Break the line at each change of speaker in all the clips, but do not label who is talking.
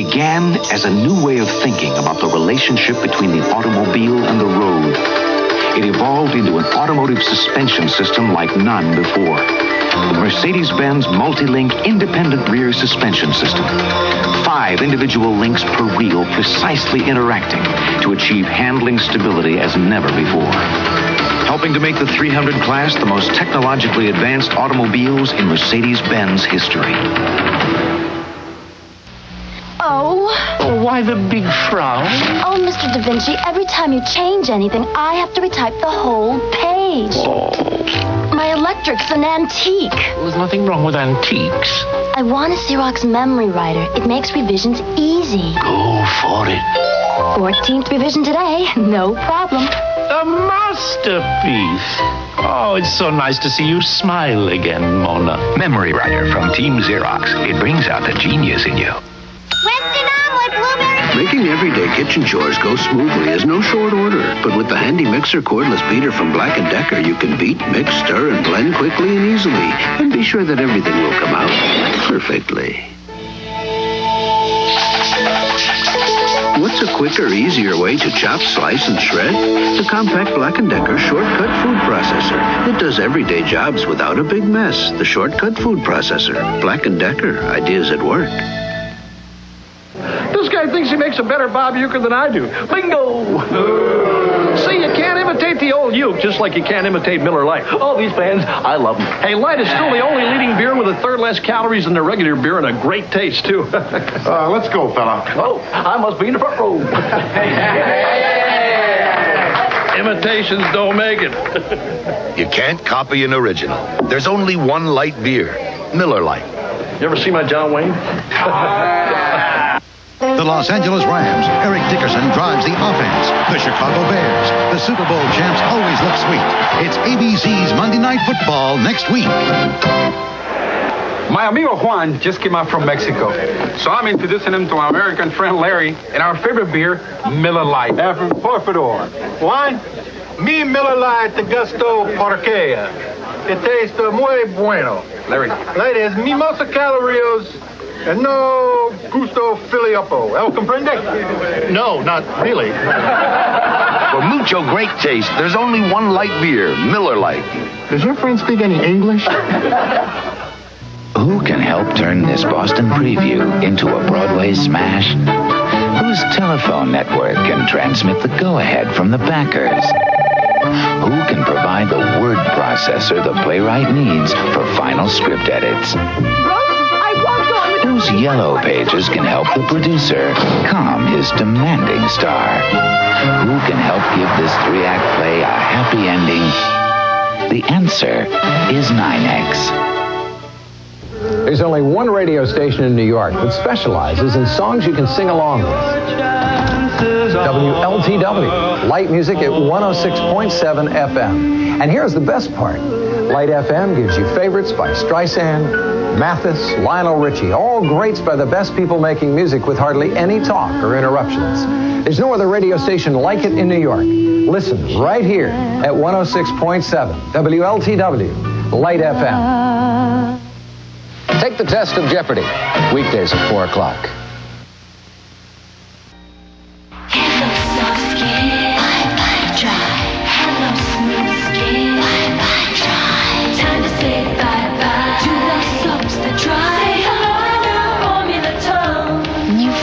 began as a new way of thinking about the relationship between the automobile and the road. It evolved into an automotive suspension system like none before. The Mercedes-Benz multi-link independent rear suspension system. 5 individual links per wheel precisely interacting to achieve handling stability as never before. Helping to make the 300 class the most technologically advanced automobiles in Mercedes-Benz history.
Oh.
Why the big frown?
Oh, Mr. Da Vinci, every time you change anything, I have to retype the whole page.
Oh.
My electric's an antique.
There's nothing wrong with antiques.
I want a Xerox memory writer. It makes revisions easy.
Go for it.
14th revision today. No problem.
A masterpiece. Oh, it's so nice to see you smile again, Mona.
Memory writer from Team Xerox. It brings out the genius in you.
Western omelet, blueberry.
Making everyday kitchen chores go smoothly is no short order. But with the handy mixer cordless beater from Black & Decker, you can beat, mix, stir, and blend quickly and easily. And be sure that everything will come out perfectly. What's a quicker, easier way to chop, slice, and shred? The compact Black & Decker Shortcut Food Processor. It does everyday jobs without a big mess. The Shortcut Food Processor. Black & Decker. Ideas at work.
This guy thinks he makes a better Bob Euchre than I do. Bingo! See, you can't imitate the old Uke just like you can't imitate Miller Lite. Oh, these fans, I love them. Hey, Light is still the only leading beer with a third less calories than the regular beer and a great taste, too.
Let's go, fella.
Oh, I must be in the front row. Imitations don't make it.
You can't copy an original. There's only one light beer, Miller Lite.
You ever see my John Wayne?
The Los Angeles Rams, Eric Dickerson drives the offense. The Chicago Bears, the Super Bowl champs, always look sweet. It's ABC's Monday Night Football next week.
My amigo Juan just came out from Mexico, so I'm introducing him to my American friend Larry and our favorite beer, Miller Lite. Por favor. Juan, mi Miller Lite de gusto porque it tastes muy bueno. Larry. Light has mimosa calories and no gusto filiapo. El comprende?
No, not really. For mucho great taste, there's only one light beer, Miller Lite.
Does your friend speak any English?
Who can help turn this Boston preview into a Broadway smash? Whose telephone network can transmit the go-ahead from the backers? Who can provide the word processor the playwright needs for final script edits? Whose yellow pages can help the producer calm his demanding star? Who can help give this 3-act play a happy ending? The answer is 9X.
There's only one radio station in New York that specializes in songs you can sing along with. WLTW, light music at 106.7 FM. And here's the best part. Light FM gives you favorites by Streisand, Mathis, Lionel Richie, all greats by the best people making music with hardly any talk or interruptions. There's no other radio station like it in New York. Listen right here at 106.7 WLTW, Light FM. Take the test of Jeopardy, weekdays at 4 o'clock.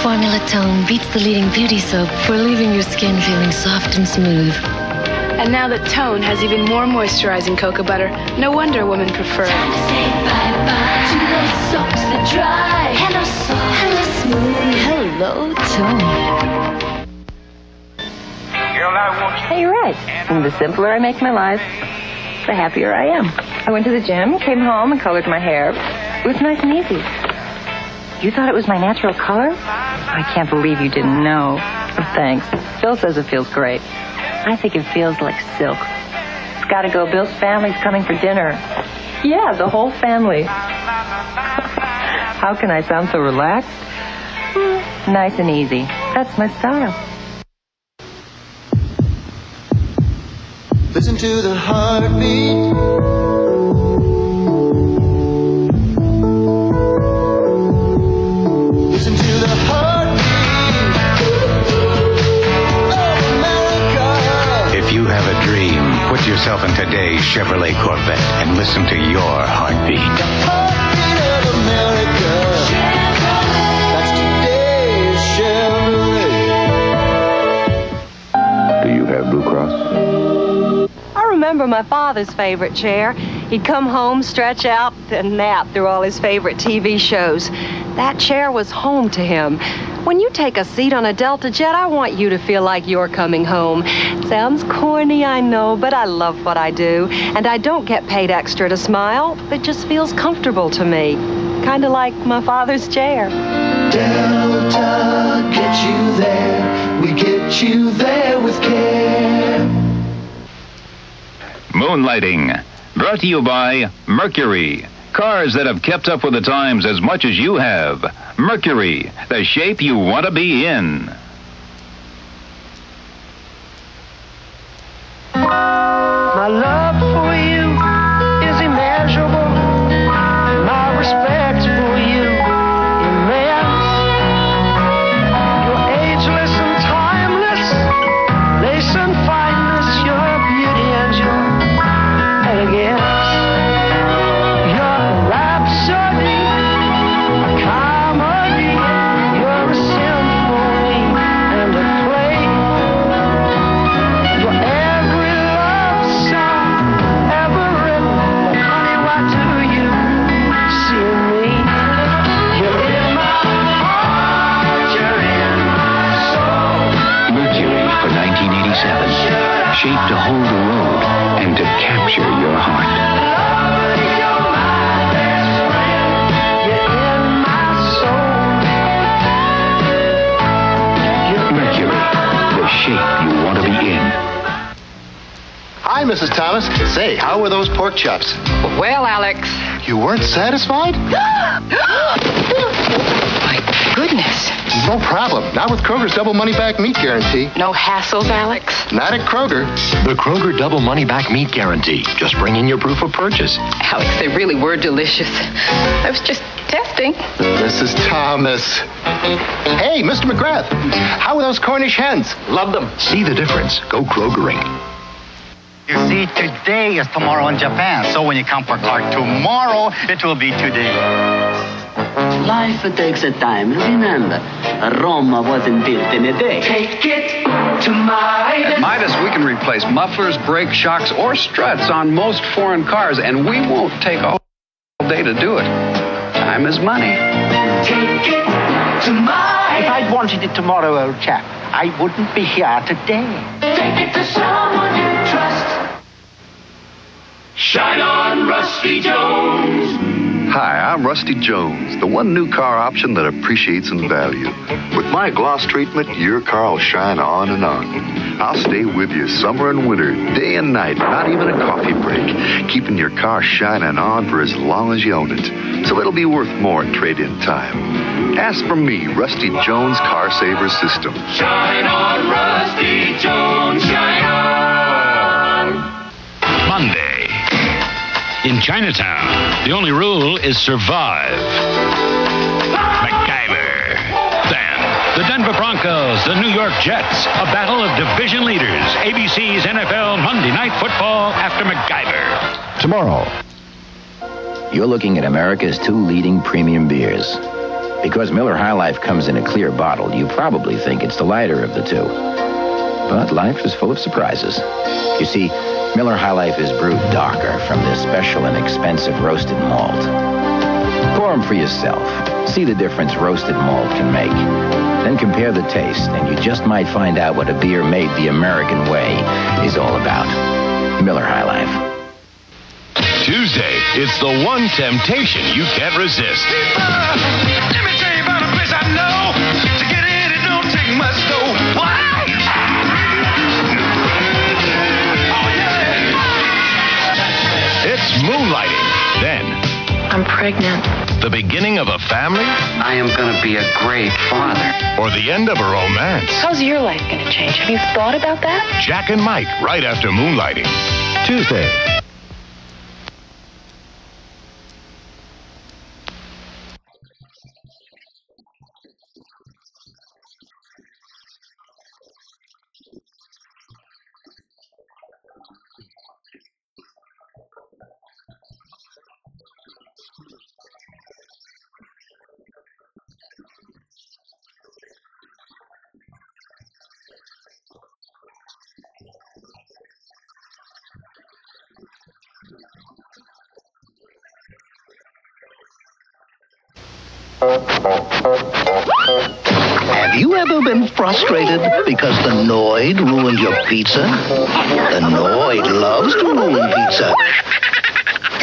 Formula Tone beats the leading beauty soap for leaving your skin feeling soft and smooth.
And now that Tone has even more moisturizing cocoa butter, no wonder women prefer it.
Time to say bye-bye to those soaps that dry. Hello soft, hello smooth, hello Tone.
Hey, you're right. And the simpler I make my life, the happier I am. I went to the gym, came home, and colored my hair. It was nice and easy. You thought it was my natural color? I can't believe you didn't know. Oh, thanks. Phil says it feels great. I think it feels like silk. It's got to go. Bill's family's coming for dinner. Yeah, the whole family. How can I sound so relaxed? Nice and easy. That's my style.
Listen to the heartbeat. Listen to the heartbeat.
yourself in today's Chevrolet Corvette and listen to your heartbeat.
That's today's Chevrolet.
Do you have Blue Cross?
I remember my father's favorite chair. He'd come home, stretch out, and nap through all his favorite TV shows. That chair was home to him. When you take a seat on a Delta jet, I want you to feel like you're coming home. Sounds corny, I know, but I love what I do. And I don't get paid extra to smile. It just feels comfortable to me. Kind of like my father's chair.
Delta gets you there. We get you there with care.
Moonlighting, brought to you by Mercury. Cars that have kept up with the times as much as you have. Mercury, the shape you want to be in.
My love for you is immeasurable. My respect for you immense. You're ageless and timeless. Lace and fineness, your beauty and your elegance. Your rhapsody, a comedy. You're a symphony and a play. You're every love song ever written. But honey, why do you see me? You're in my heart, you're in my soul.
Mercury for 1987. Shaped to hold the road and to capture your heart. Mercury, the shape you want to be in.
Hi, Mrs. Thomas. Say, how were those pork chops?
Well, Alex.
You weren't satisfied?
My goodness.
No problem. Not with Kroger's double money back meat guarantee.
No hassles, Alex?
Not at Kroger.
The Kroger double money back meat guarantee. Just bring in your proof of purchase.
Alex, they really were delicious. I was just testing.
Mrs. Thomas. Hey, Mr. McGrath. How were those Cornish hens?
Love them. See the difference. Go Krogering.
You see, today is tomorrow in Japan. So when you come for car tomorrow, it will be today.
Life takes a time. Remember, Rome wasn't built in a day.
Take it to Midas.
At Midas, we can replace mufflers, brake shocks, or struts on most foreign cars, and we won't take all day to do it. Time is money.
Take it to Midas.
If I'd wanted it tomorrow, old chap, I wouldn't be here today.
Take it to someone you trust.
Shine on, Rusty Jones.
Hi, I'm Rusty Jones, the one new car option that appreciates in value. With my gloss treatment, your car will shine on and on. I'll stay with you summer and winter, day and night, not even a coffee break, keeping your car shining on for as long as you own it. So it'll be worth more in trade-in time. Ask for me, Rusty Jones Car Saver System.
Shine on, Rusty Jones, shine on.
Monday. In Chinatown, the only rule is survive. MacGyver. Then, the Denver Broncos, the New York Jets, a battle of division leaders. ABC's NFL Monday Night Football after MacGyver.
Tomorrow. You're looking at America's two leading premium beers. Because Miller High Life comes in a clear bottle, you probably think it's the lighter of the two. But life is full of surprises. You see, Miller High Life is brewed darker from this special and expensive roasted malt. Pour them for yourself. See the difference roasted malt can make. Then compare the taste, and you just might find out what a beer made the American way is all about. Miller High Life.
Tuesday, it's the one temptation you can't resist.
Let me tell you about a place I know. To get in, it don't take much dough. Why?
It's moonlighting. Then,
I'm pregnant.
the beginning of a family?
I am going to be a great father.
Or the end of a romance?
How's your life going to change? Have you thought about that?
Jack and Mike, right after Moonlighting. Tuesday.
Have you ever been frustrated because the Noid ruined your pizza? The Noid loves to ruin pizza.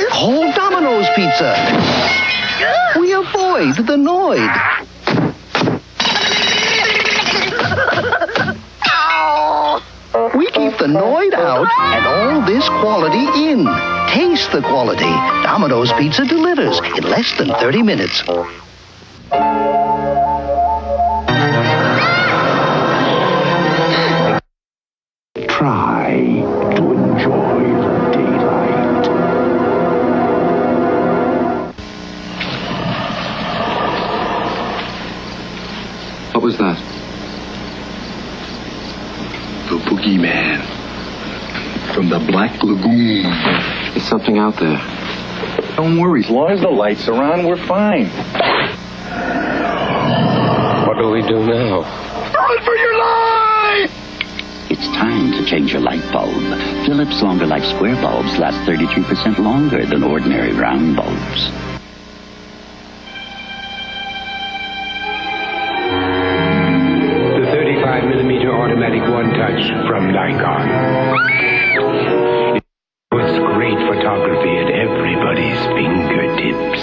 Call Domino's Pizza. We avoid the Noid. We keep the Noid out and all this quality in. Taste the quality. Domino's Pizza delivers in less than 30 minutes.
Try to enjoy the daylight.
What was that? The boogeyman from the Black Lagoon. There's something out there.
Don't worry, as long as the lights are on, we're fine.
What do we do now?
Run for your life!
It's time to change your light bulb. Philips Longer Life Square bulbs last 33% longer than ordinary round bulbs.
The 35mm automatic one-touch from Nikon. It's great photography at everybody's fingertips.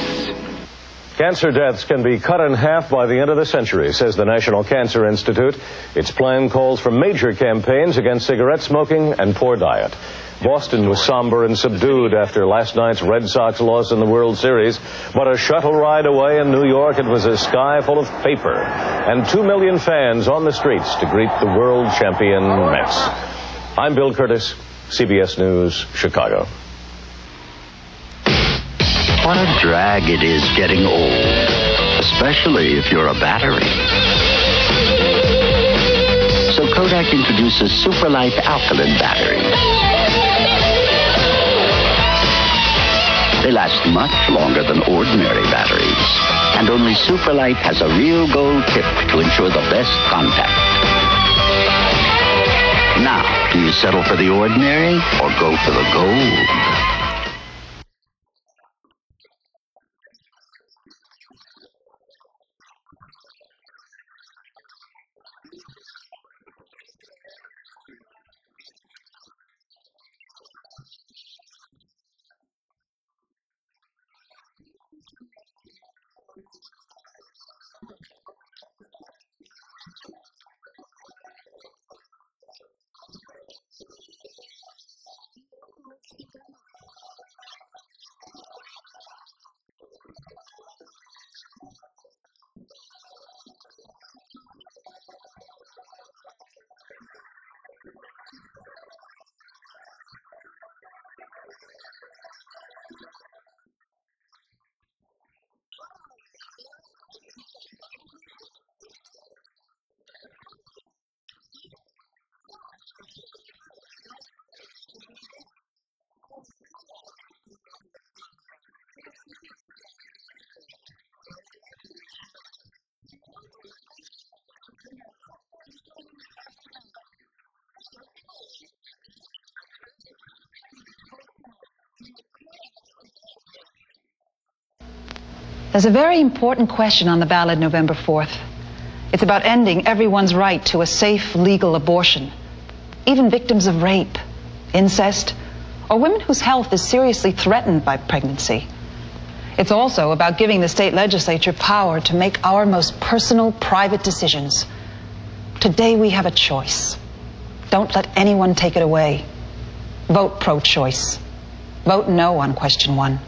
Cancer deaths can be cut in half by the end of the century, says the National Cancer Institute. Its plan calls for major campaigns against cigarette smoking and poor diet. Boston was somber and subdued after last night's Red Sox loss in the World Series, but a shuttle ride away in New York, it was a sky full of paper and 2 million fans on the streets to greet the world champion Mets. I'm Bill Curtis, CBS News, Chicago.
What a drag it is getting old, especially if you're a battery. So Kodak introduces Superlight alkaline batteries. They last much longer than ordinary batteries, and only Superlight has a real gold tip to ensure the best contact. Now, do you settle for the ordinary or go for the gold?
There's a very important question on the ballot November 4th. It's about ending everyone's right to a safe, legal abortion. Even victims of rape, incest, or women whose health is seriously threatened by pregnancy. It's also about giving the state legislature power to make our most personal, private decisions. Today we have a choice. Don't let anyone take it away. Vote pro-choice. Vote no on question 1.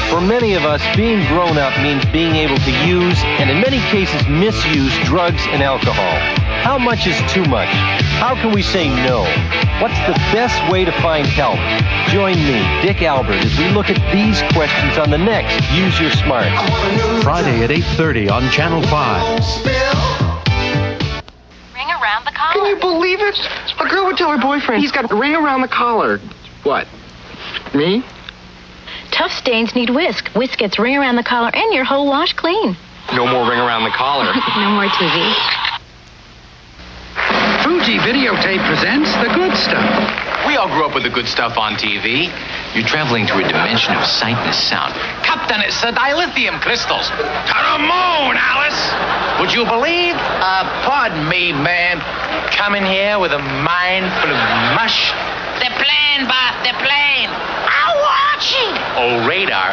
For many of us, being grown up means being able to use, and in many cases misuse, drugs and alcohol. How much is too much? How can we say no? What's the best way to find help? Join me, Dick Albert, as we look at these questions on the next Use Your Smart.
Friday at 8:30 on Channel 5.
Ring around the collar.
Can you believe it? A girl would tell her boyfriend he's got a ring around the collar. What? Me?
Tough stains need whisk. Whisk gets ring around the collar and your whole wash clean.
No more ring around the collar.
No more TV.
Fuji Videotape presents The Good Stuff.
We all grew up with the good stuff on TV. You're traveling to a dimension of sight and sound. Captain, it's the dilithium crystals. To the moon, Alice! Would you believe? Pardon me, ma'am. Coming here with a mind full of mush.
The plane, boss, the plane. I'm watching.
Oh, radar.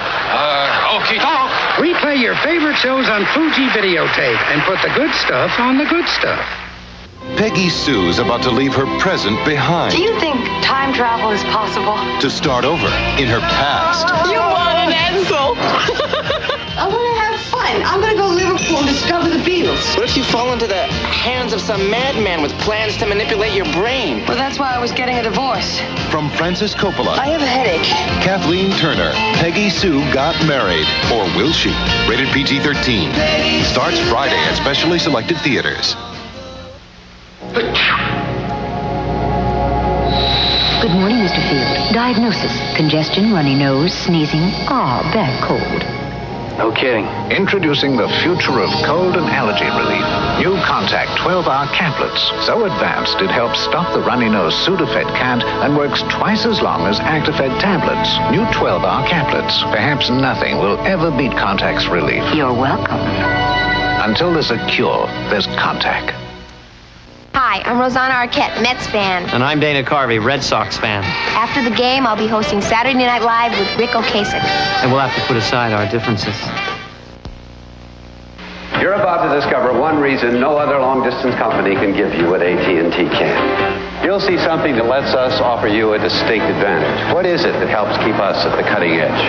Okay, talk.
Replay your favorite shows on Fuji Videotape and put The Good Stuff on The Good Stuff.
Peggy Sue's about to leave her present behind.
Do you think time travel is possible?
To start over in her past.
You want an insult. I want to have fun. I'm going to go to Liverpool and discover the Beatles.
What if you fall into the hands of some madman with plans to manipulate your brain?
Well, that's why I was getting a divorce.
From Francis Coppola.
I have a headache.
Kathleen Turner. Peggy Sue got married. Or will she? Rated PG-13. Starts Friday at specially selected theaters.
Good morning, Mr. Field. Diagnosis: congestion, runny nose, sneezing. Bad cold.
No kidding. Introducing the future of cold and allergy relief. New Contact 12-hour caplets. So advanced it helps stop the runny nose Sudafed can't and works twice as long as Actifed tablets. New 12-hour caplets. Perhaps nothing will ever beat Contact's relief.
You're welcome.
Until there's a cure, there's Contact.
Hi, I'm Rosanna Arquette, Mets fan.
And I'm Dana Carvey, Red Sox fan.
After the game, I'll be hosting Saturday Night Live with Rick Ocasek.
And we'll have to put aside our differences.
You're about to discover one reason no other long-distance company can give you what AT&T can. You'll see something that lets us offer you a distinct advantage. What is it that helps keep us at the cutting edge?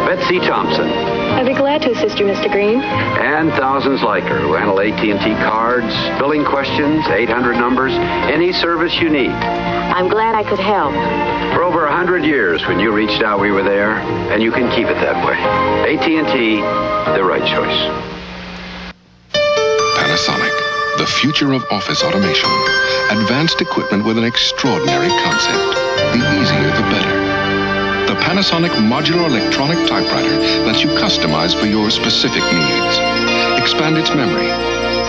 Betsy Thompson.
I'd be glad to assist you, Mr. Green.
And thousands like her who handle AT&T cards, billing questions, 800 numbers, any service you need.
I'm glad I could help.
For over 100 years, when you reached out, we were there, and you can keep it that way. AT&T, the right choice.
Panasonic, the future of office automation. Advanced equipment with an extraordinary concept. The easier, the better. The Panasonic modular electronic typewriter lets you customize for your specific needs. Expand its memory.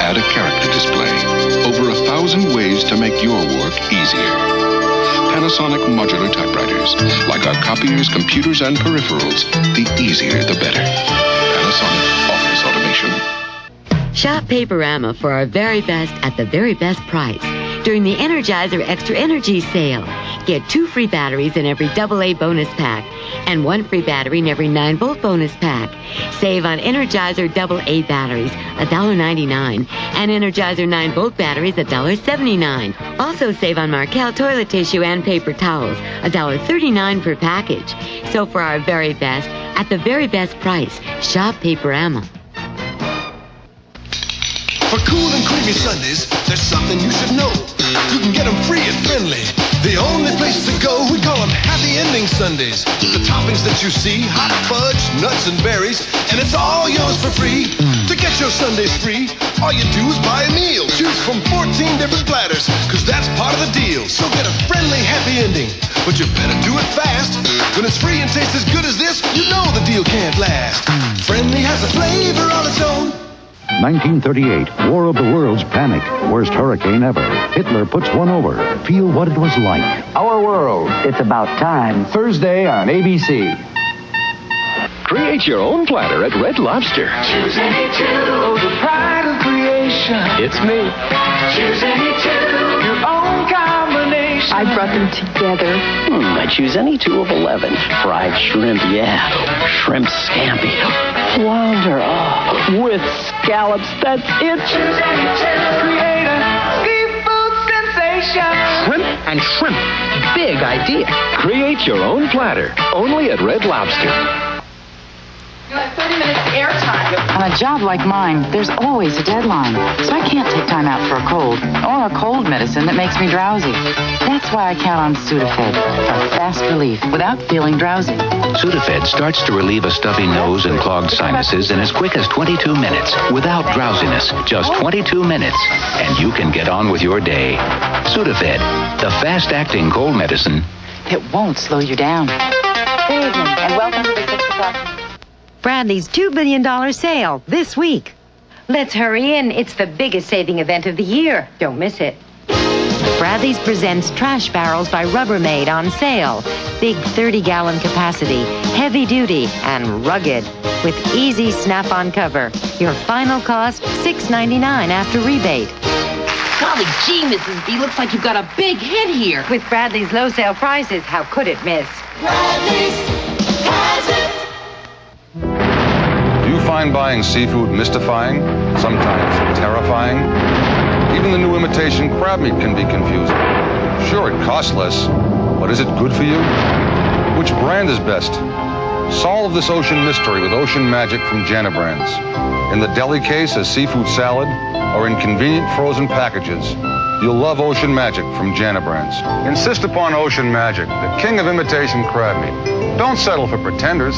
Add a character display. Over 1,000 ways to make your work easier. Panasonic modular typewriters. Like our copiers, computers, and peripherals, the easier, the better. Panasonic Office Automation.
Shop Paperama for our very best at the very best price during the Energizer Extra Energy sale. Get 2 free batteries in every AA bonus pack and 1 free battery in every 9-volt bonus pack. Save on Energizer AA batteries, $1.99, and Energizer 9-volt batteries, $1.79. Also save on Markel toilet tissue and paper towels, $1.39 per package. So for our very best, at the very best price, shop Paperama.
For cool and creamy Sundays, there's something you should know. You can get them free and friendly. The only place to go, we call them Happy Ending Sundays. The toppings that you see, hot fudge, nuts, and berries, and it's all yours for free. To get your Sundays free, all you do is buy a meal. Choose from 14 different platters, cause that's part of the deal. So get a friendly Happy Ending, but you better do it fast. When it's free and tastes as good as this, you know the deal can't last. Friendly has a flavor all its own.
1938, War of the Worlds panic. Worst hurricane ever. Hitler puts one over. Feel what it was like.
Our World, It's About Time. Thursday on ABC.
Create your own platter at Red Lobster.
Choose any two. Oh, the pride of creation.
It's me.
Choose any two. Your own combination.
I brought them together.
I choose any 2 of 11. Fried shrimp, yeah. Shrimp scampi. Flounder, with scallops, that's it.
Choose any two. Create a seafood sensation.
Shrimp and shrimp. Big idea. Create your own platter. Only at Red Lobster.
You have 30 minutes airtime.
On a job like mine, there's always a deadline. So I can't take time out for a cold or a cold medicine that makes me drowsy. That's why I count on Sudafed for fast relief without feeling drowsy.
Sudafed starts to relieve a stuffy nose and clogged sinuses in as quick as 22 minutes without drowsiness. Just 22 minutes, and you can get on with your day. Sudafed, the fast-acting cold medicine.
It won't slow you down. Good evening, and welcome to the 6 o'clock.
Bradley's $2 billion sale this week. Let's hurry in. It's the biggest saving event of the year. Don't miss it.
Bradley's presents Trash Barrels by Rubbermaid on sale. Big 30-gallon capacity, heavy duty, and rugged. With easy snap-on cover. Your final cost, $6.99 after rebate.
Golly gee, Mrs. B, looks like you've got a big hit here.
With Bradley's low sale prices, how could it miss?
Bradley's has it.
Do you find buying seafood mystifying, sometimes terrifying? Even the new imitation crab meat can be confusing. Sure, it costs less, but is it good for you? Which brand is best? Solve this ocean mystery with Ocean Magic from Jana Brands. In the deli case as seafood salad or in convenient frozen packages, you'll love Ocean Magic from Jana Brands. Insist upon Ocean Magic, the king of imitation crab meat. Don't settle for pretenders.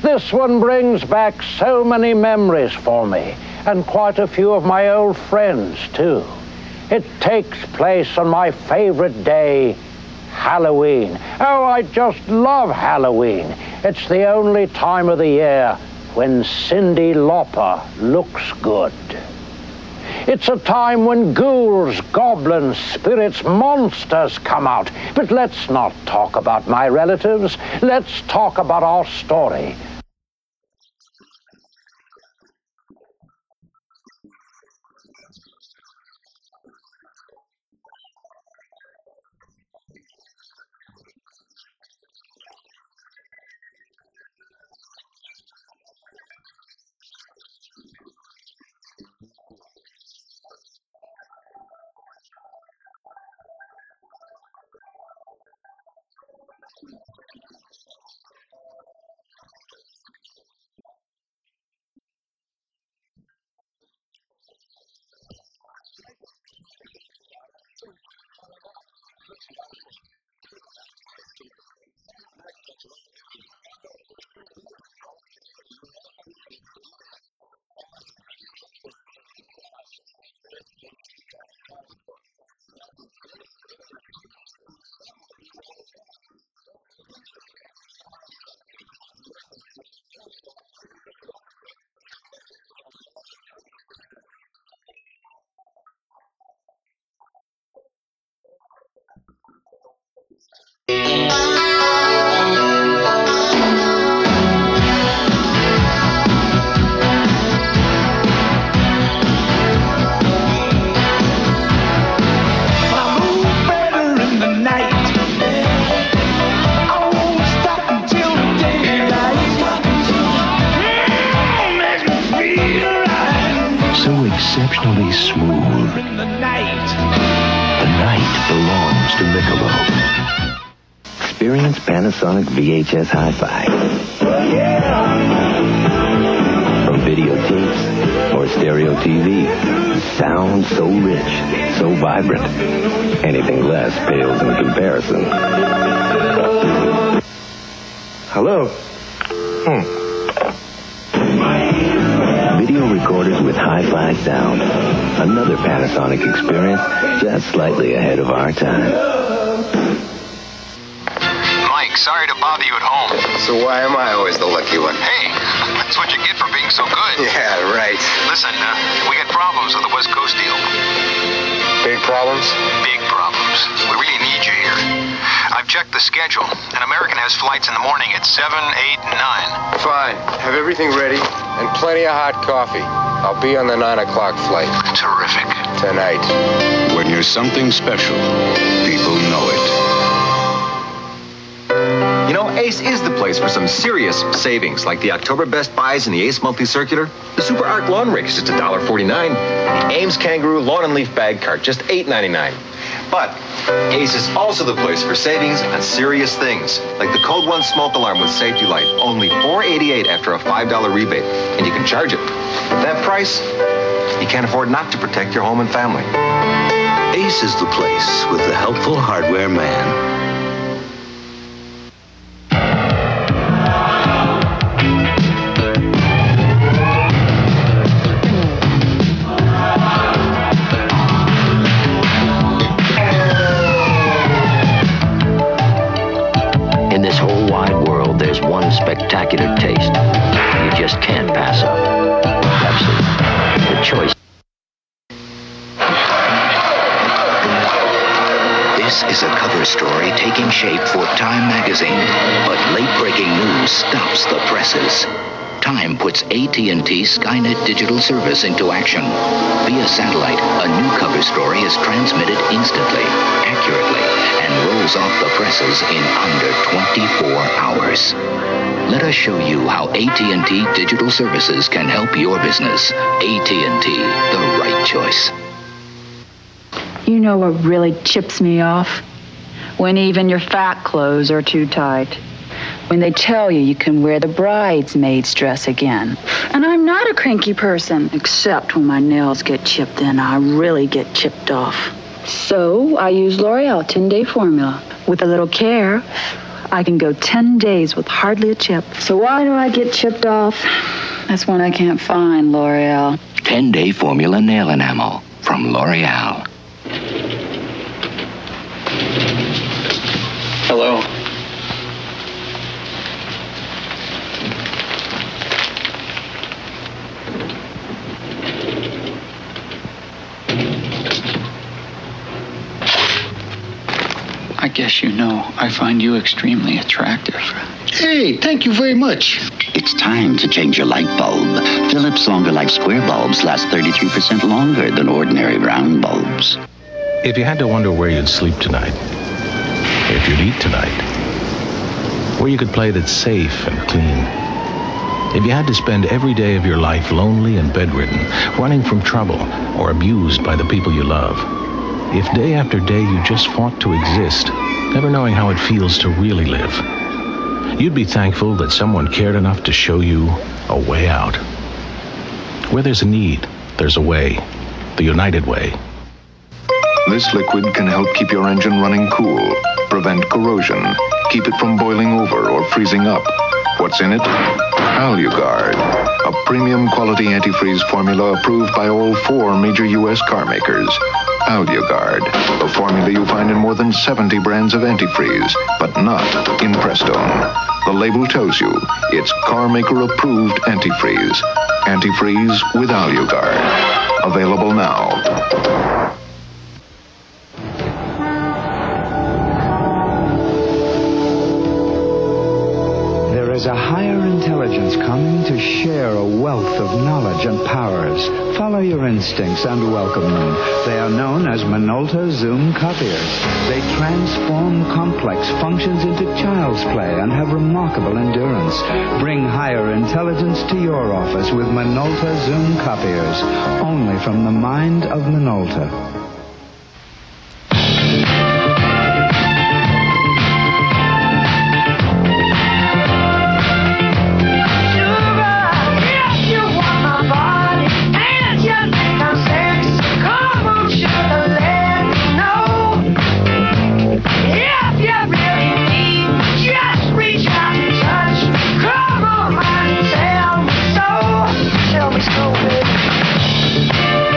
This one brings back so many memories for me, and quite a few of my old friends, too. It takes place on my favorite day, Halloween. Oh, I just love Halloween. It's the only time of the year when Cyndi Lauper looks good. It's a time when ghouls, goblins, spirits, monsters come out. But let's not talk about my relatives. Let's talk about our story.
Exceptionally smooth. The night belongs to Michelob. Experience Panasonic VHS Hi-Fi. From videotapes or stereo TV, sound so rich, so vibrant. Anything less pales in comparison. Hello? Video recorders with hi-fi sound. Another Panasonic experience, just slightly ahead of our time.
Mike, sorry to bother you at home.
So why am I always the lucky one?
Hey, that's what you get for being so good.
Yeah, right.
Listen, we got problems with the West Coast deal.
Big problems?
Big problems. We really need you here. I've checked the schedule. An American has flights in the morning at 7, 8, and 9.
Fine. Have everything ready and plenty of hot coffee. I'll be on the 9 o'clock flight.
Terrific.
Tonight.
When you're something special, people know it.
You know, Ace is the place for some serious savings, like the October Best Buys in the Ace Monthly Circular. The Super Arc Lawn Rake is just $1.49. The Ames Kangaroo Lawn and Leaf Bag Cart, just $8.99. But Ace is also the place for savings on serious things, like the Code 1 smoke alarm with safety light, only $4.88 after a $5 rebate, and you can charge it. At that price, you can't afford not to protect your home and family.
Ace is the place with the helpful hardware man. In this whole wide world, there's one spectacular taste you just can't pass up. Pepsi. The choice.
This is a cover story taking shape for Time magazine, but late-breaking news stops the presses. Time puts AT&T Skynet digital service into action. Via satellite, a new cover story is transmitted instantly, accurately, and rolls off the presses in under 24 hours. Let us show you how AT&T digital services can help your business. AT&T, the right choice.
You know what really chips me off? When even your fat clothes are too tight. When they tell you can wear the bridesmaid's dress again. And I'm not a cranky person, except when my nails get chipped, then I really get chipped off. So I use L'Oreal 10-day formula. With a little care, I can go 10 days with hardly a chip. So why do I get chipped off? That's when I can't find L'Oreal.
10-day formula nail enamel from L'Oreal.
Hello.
I guess you know I find you extremely attractive.
Hey, thank you very much.
It's time to change your light bulb. Philips Longer Life Square bulbs last 33% longer than ordinary round bulbs.
If you had to wonder where you'd sleep tonight, if you'd eat tonight, where you could play that's safe and clean, if you had to spend every day of your life lonely and bedridden, running from trouble or abused by the people you love, if day after day you just fought to exist, never knowing how it feels to really live, you'd be thankful that someone cared enough to show you a way out. Where there's a need, there's a way. The United Way.
This liquid can help keep your engine running cool, prevent corrosion, keep it from boiling over or freezing up. What's in it? AluGuard, a premium quality antifreeze formula approved by all 4 major U.S. car makers. AluGuard, a formula you find in more than 70 brands of antifreeze, but not in Prestone. The label tells you it's car maker approved antifreeze. Antifreeze with AluGuard. Available now.
There is a higher intelligence coming to share a wealth of knowledge and powers. Follow your instincts and welcome them. They are known as Minolta Zoom copiers. They transform complex functions into child's play and have remarkable endurance. Bring higher intelligence to your office with Minolta Zoom copiers, only from the mind of Minolta.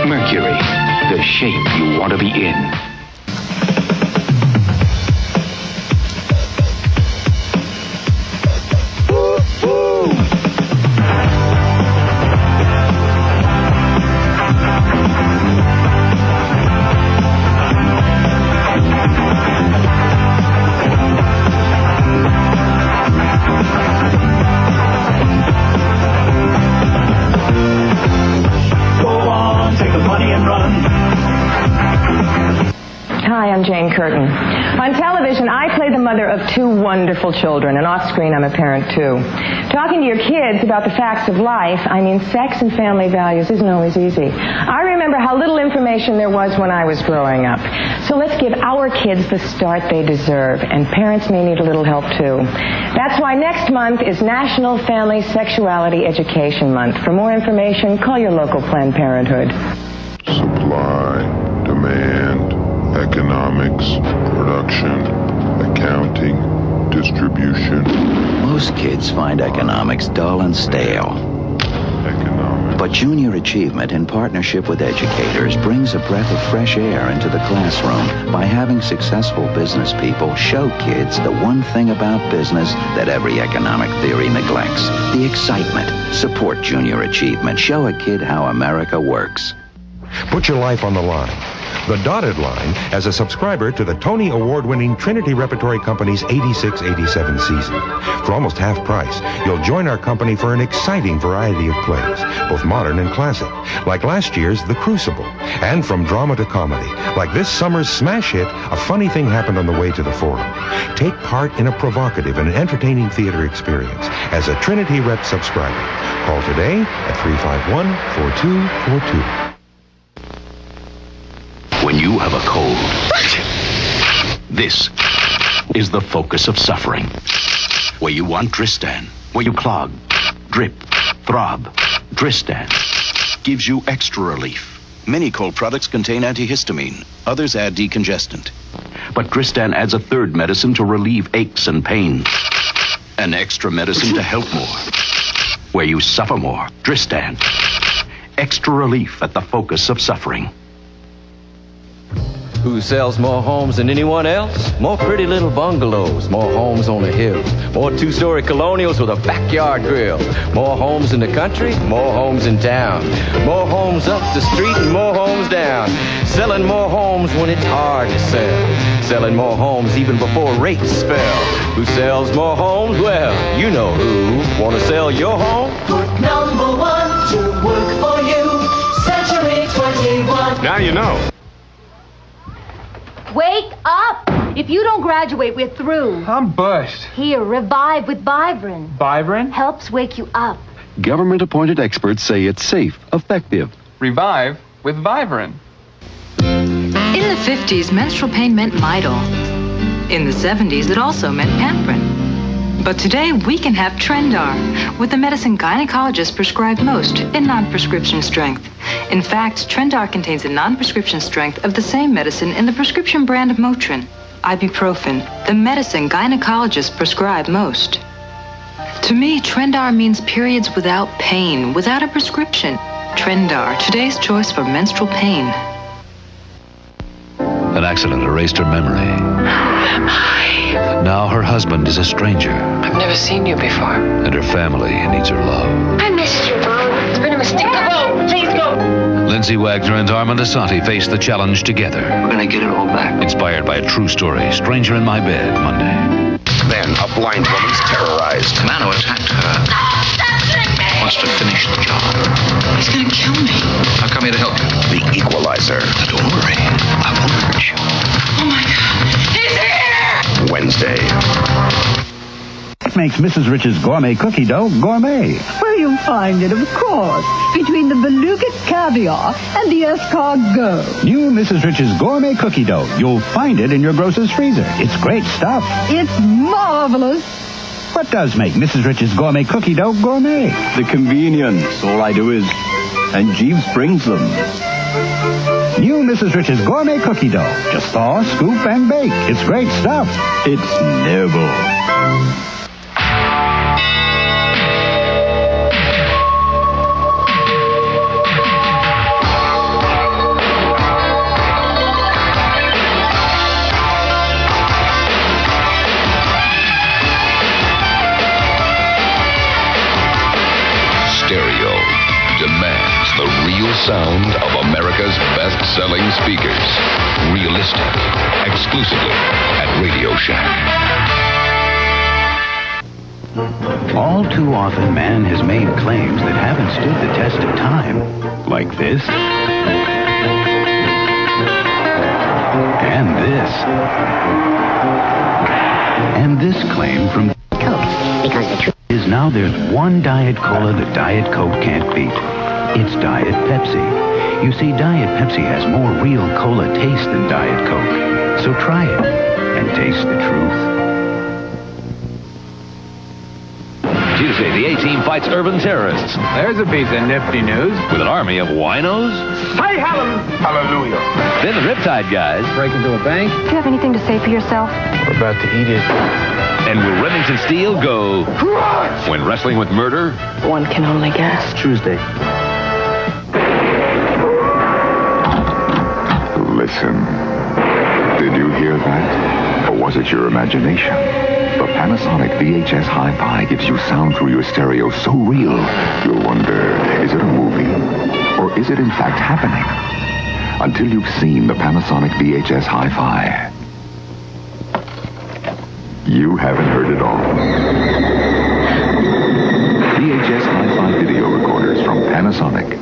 Mercury, the shape you want to be in.
Hi, I'm Jane Curtin. On television, I play the mother of 2 wonderful children, and off-screen, I'm a parent, too. Talking to your kids about the facts of life, I mean, sex and family values, isn't always easy. I remember how little information there was when I was growing up. So let's give our kids the start they deserve, and parents may need a little help, too. That's why next month is National Family Sexuality Education Month. For more information, call your local Planned Parenthood.
Supply, demand, economics, production, accounting, distribution.
Most kids find economics dull and stale. But Junior Achievement, in partnership with educators, brings a breath of fresh air into the classroom by having successful business people show kids the one thing about business that every economic theory neglects: the excitement. Support Junior Achievement. Show a kid how America works.
Put your life on the line. The dotted line as a subscriber to the Tony Award-winning Trinity Repertory Company's 86-87 season. For almost half price, you'll join our company for an exciting variety of plays, both modern and classic, like last year's The Crucible, and from drama to comedy, like this summer's smash hit, A Funny Thing Happened on the Way to the Forum. Take part in a provocative and entertaining theater experience as a Trinity Rep subscriber. Call today at 351-4242.
When you have a cold, this is the focus of suffering. Where you want Dristan, where you clog, drip, throb, Dristan gives you extra relief. Many cold products contain antihistamine. Others add decongestant. But Dristan adds a third medicine to relieve aches and pains. An extra medicine to help more. Where you suffer more, Dristan. Extra relief at the focus of suffering.
Who sells more homes than anyone else? More pretty little bungalows, more homes on the hill, more two-story colonials with a backyard grill, more homes in the country, more homes in town, more homes up the street and more homes down, selling more homes when it's hard to sell, selling more homes even before rates fell. Who sells more homes? Well, you know who. Want to sell your home?
Put number one to work for you. Century 21.
Now you know.
Wake up! If you don't graduate, we're through.
I'm bust.
Here, revive with Vibrin.
Vibrin?
Helps wake you up.
Government-appointed experts say it's safe, effective.
Revive with Vibrin.
In the 50s, menstrual pain meant Midol. In the 70s, it also meant Pamprin. But today, we can have Trendar, with the medicine gynecologists prescribe most in non-prescription strength. In fact, Trendar contains a non-prescription strength of the same medicine in the prescription brand of Motrin, ibuprofen, the medicine gynecologists prescribe most. To me, Trendar means periods without pain, without a prescription. Trendar, today's choice for menstrual pain.
An accident erased her memory.
Who am I?
Now her husband is a stranger.
I've never seen you before.
And her family needs her love.
I missed you, Mom. It's been a mistake. Go! Please go!
Lindsay Wagner and Armand Asante face the challenge together.
We're gonna get it all back.
Inspired by a true story, Stranger in My Bed, Monday.
Then a blind woman's terrorized.
The man who attacked her wants to finish the job.
He's gonna kill me.
I've come here to help you.
The Equalizer.
Don't worry. I won't hurt you.
Oh my God! He's here!
Wednesday.
What makes Mrs. Rich's gourmet cookie dough gourmet?
Where you find it, of course, between the beluga caviar and the escargot.
New Mrs. Rich's gourmet cookie dough. You'll find it in your grocer's freezer. It's great stuff.
It's marvelous.
What does make Mrs. Rich's gourmet cookie dough gourmet?
The convenience. All I do is... And Jeeves brings them.
New Mrs. Rich's gourmet cookie dough. Just thaw, scoop, and bake. It's great stuff.
It's never.
Stereo demands the real sound of America's best-selling speakers. Realistic. Exclusively at Radio Shack.
All too often, man has made claims that haven't stood the test of time. Like this. And this. And this claim from
Coke, because the truth
is now there's one Diet Cola that Diet Coke can't beat. It's Diet Pepsi. You see, Diet Pepsi has more real cola taste than Diet Coke. So try it and taste the truth.
Tuesday, the A-Team fights urban terrorists.
There's a piece of nifty news.
With an army of winos.
Say hallelujah.
Then the Riptide guys
Break into a bank.
Do you have anything to say for yourself?
We're about to eat it.
And will Remington Steele go when wrestling with murder?
One can only guess.
Tuesday.
Listen. Did you hear that? Or was it your imagination? The Panasonic VHS Hi-Fi gives you sound through your stereo so real, you'll wonder, is it a movie Or is it in fact happening? Until you've seen the Panasonic VHS Hi-Fi, you haven't heard it all. VHS Hi-Fi video recorders from Panasonic.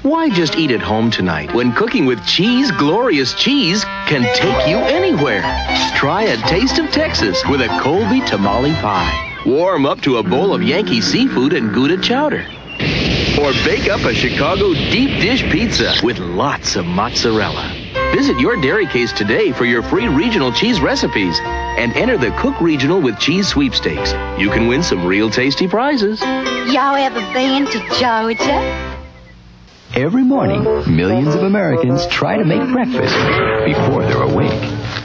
Why just eat at home tonight when cooking with Cheese Glorious Cheese can take you anywhere? Try a taste of Texas with a Colby tamale pie. Warm up to a bowl of Yankee seafood and Gouda chowder. Or bake up a Chicago deep dish pizza with lots of mozzarella. Visit your Dairy Case today for your free regional cheese recipes and enter the Cook Regional with Cheese sweepstakes. You can win some real tasty prizes.
Y'all ever been to Georgia?
Every morning, millions of Americans try to make breakfast before they're awake.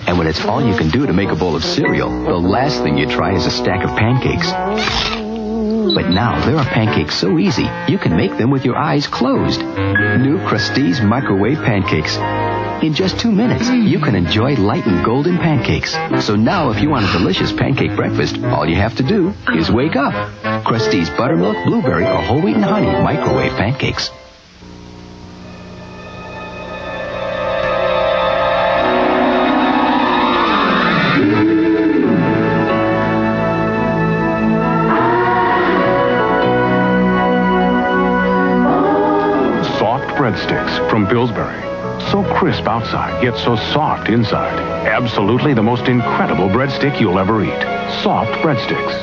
And when it's all you can do to make a bowl of cereal, the last thing you try is a stack of pancakes. But now, there are pancakes so easy, you can make them with your eyes closed. New Krusteaz microwave pancakes. In just 2 minutes, you can enjoy light and golden pancakes. So now, if you want a delicious pancake breakfast, all you have to do is wake up. Krusteaz buttermilk, blueberry, or whole wheat and honey microwave pancakes.
Breadsticks from Pillsbury. So crisp outside, yet so soft inside. Absolutely the most incredible breadstick you'll ever eat. Soft breadsticks.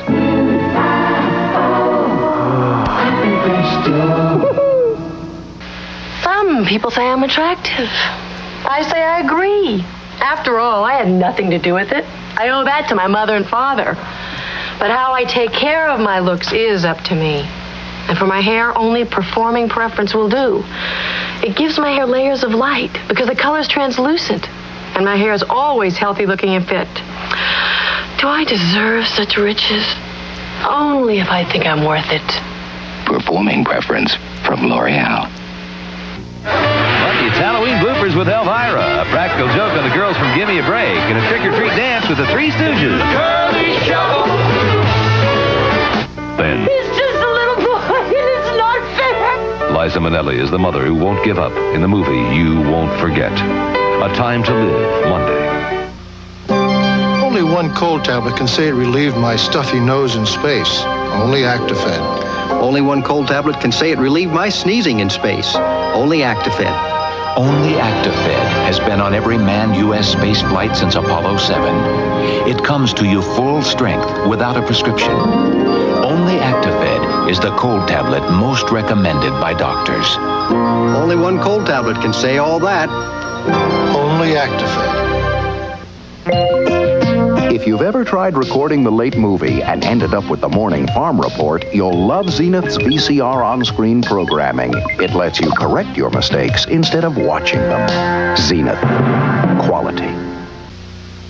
Some people say I'm attractive. I say I agree. After all, I had nothing to do with it. I owe that to my mother and father. But how I take care of my looks is up to me. And for my hair, only performing preference will do. It gives my hair layers of light because the color's translucent. And my hair is always healthy looking and fit. Do I deserve such riches? Only if I think I'm worth it.
Performing preference from L'Oreal.
Monday, it's Halloween bloopers with Elvira. A practical joke on the girls from Gimme a Break. And a trick-or-treat dance with the Three Stooges.
The Curly Show.
Then Liza Minnelli is the mother who won't give up in the movie You Won't Forget. A Time to Live, Monday.
Only one cold tablet can say it relieved my stuffy nose in space. Only Actifed.
Only one cold tablet can say it relieved my sneezing in space. Only Actifed.
Only Actifed has been on every manned U.S. space flight since Apollo 7. It comes to you full strength without a prescription. Only Actifed is the cold tablet most recommended by doctors.
Only one cold tablet can say all that.
Only Actifed.
If you've ever tried recording the late movie and ended up with the morning farm report, you'll love Zenith's VCR on-screen programming. It lets you correct your mistakes instead of watching them. Zenith. Quality.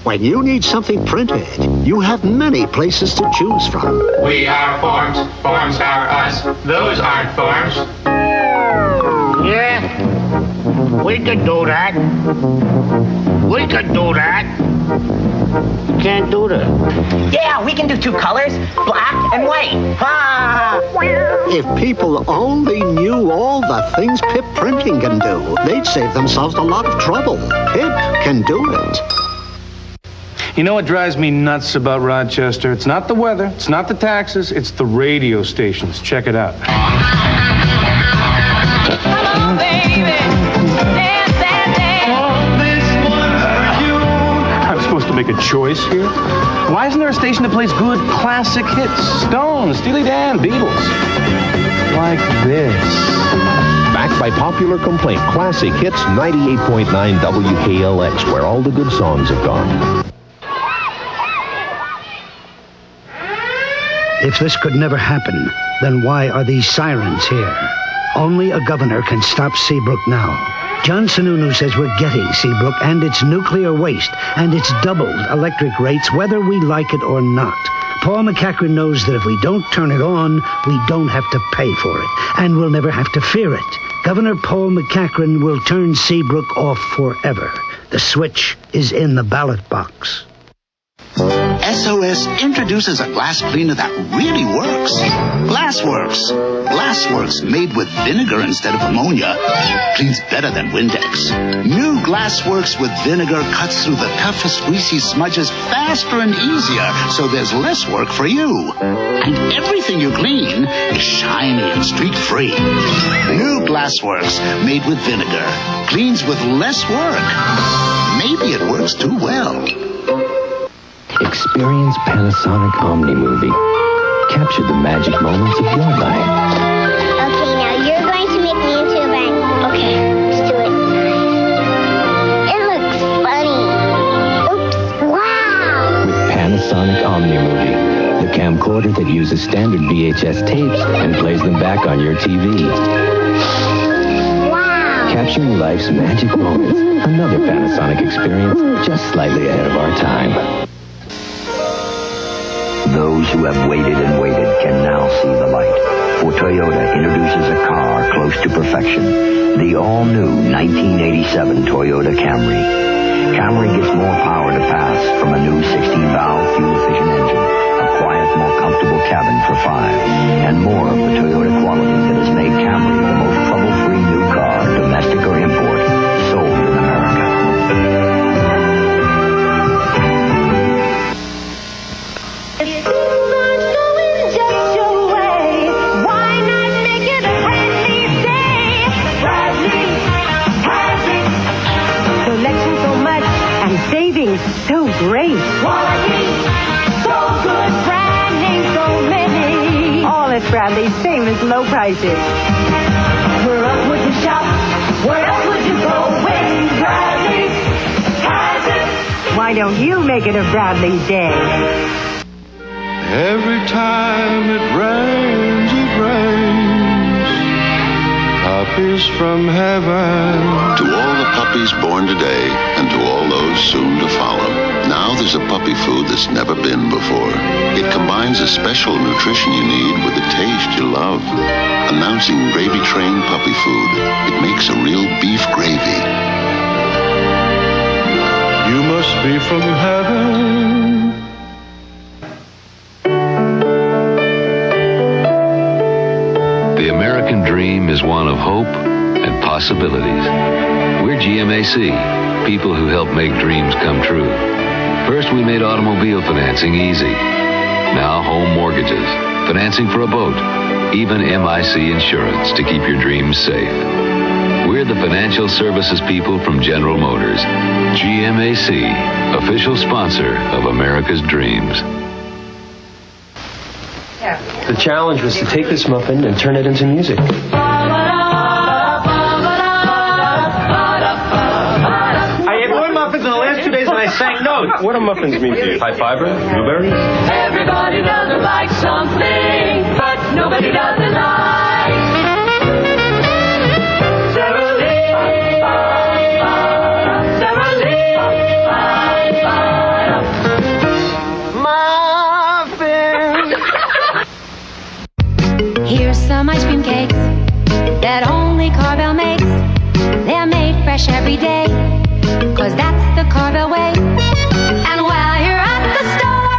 When you need something printed, you have many places to choose from.
We are forms. Forms are us. Those aren't forms.
Yeah, we could do that. We could do that. Can't do that.
Yeah, we can do 2 colors, black and white. Ha!
If people only knew all the things Pip Printing can do, they'd save themselves a lot of trouble. Pip can do it.
You know what drives me nuts about Rochester? It's not the weather, it's not the taxes, it's the radio stations. Check it out.
Come on, baby. Dance that dance. This one's for you.
I'm supposed to make a choice here? Why isn't there a station that plays good classic hits? Stones, Steely Dan, Beatles. Like this.
Backed by popular complaint, Classic Hits 98.9 WKLX, where all the good songs have gone.
If this could never happen, then why are these sirens here? Only a governor can stop Seabrook now. John Sununu says we're getting Seabrook and its nuclear waste, and it's doubled electric rates whether we like it or not. Paul McCachran knows that if we don't turn it on, we don't have to pay for it, and we'll never have to fear it. Governor Paul McCachran will turn Seabrook off forever. The switch is in the ballot box.
SOS introduces a glass cleaner that really works. Glassworks. Glassworks, made with vinegar instead of ammonia, cleans better than Windex. New Glassworks with vinegar cuts through the toughest greasy smudges faster and easier, so there's less work for you. And everything you clean is shiny and streak-free. New Glassworks, made with vinegar, cleans with less work. Maybe it works too well.
Experience Panasonic Omni Movie. Capture the magic moments of your life.
Okay, now you're going to make me into a bank. Okay, let's do it. It looks funny. Oops, wow!
With Panasonic Omni Movie, the camcorder that uses standard VHS tapes and plays them back on your TV.
Wow!
Capturing life's magic moments. Another Panasonic experience, just slightly ahead of our time.
Those who have waited and waited can now see the light. For Toyota introduces a car close to perfection. The all-new 1987 Toyota Camry. Camry gets more power to pass from a new 16-valve fuel-efficient engine, a quiet, more comfortable cabin for 5, and more of the Toyota quality that has made Camry the most trouble-free new car, domestic or import, sold in America.
So great. Quality, so good, brand names, so many. All at Bradley's famous low prices. Where else would you shop? Where else would you go when Bradley has it? Why don't you make it a Bradley's day?
Every time it rains, puppies from heaven.
To all the puppies born today, and to all those soon to follow, now there's a puppy food that's never been before. It combines the special nutrition you need with the taste you love. Announcing Gravy Train Puppy Food. It makes a real beef gravy.
You must be from heaven.
The American dream is one of hope and possibilities. We're GMAC, people who help make dreams come true. First, we made automobile financing easy. Now, home mortgages, financing for a boat, even MIC insurance to keep your dreams safe. We're the financial services people from General Motors. GMAC, official sponsor of America's dreams.
The challenge was to take this muffin and turn it into music. I ate more muffins in the last 2 days than I sang notes. What do muffins mean to you? High fiber? Blueberries?
Everybody doesn't like something, but nobody doesn't like. Sarah Lee. Sarah Lee. Muffins.
Here's some ice cream cakes that only Carvel makes. They're made fresh every day, 'cause that's the Carvel way. And while you're at the store,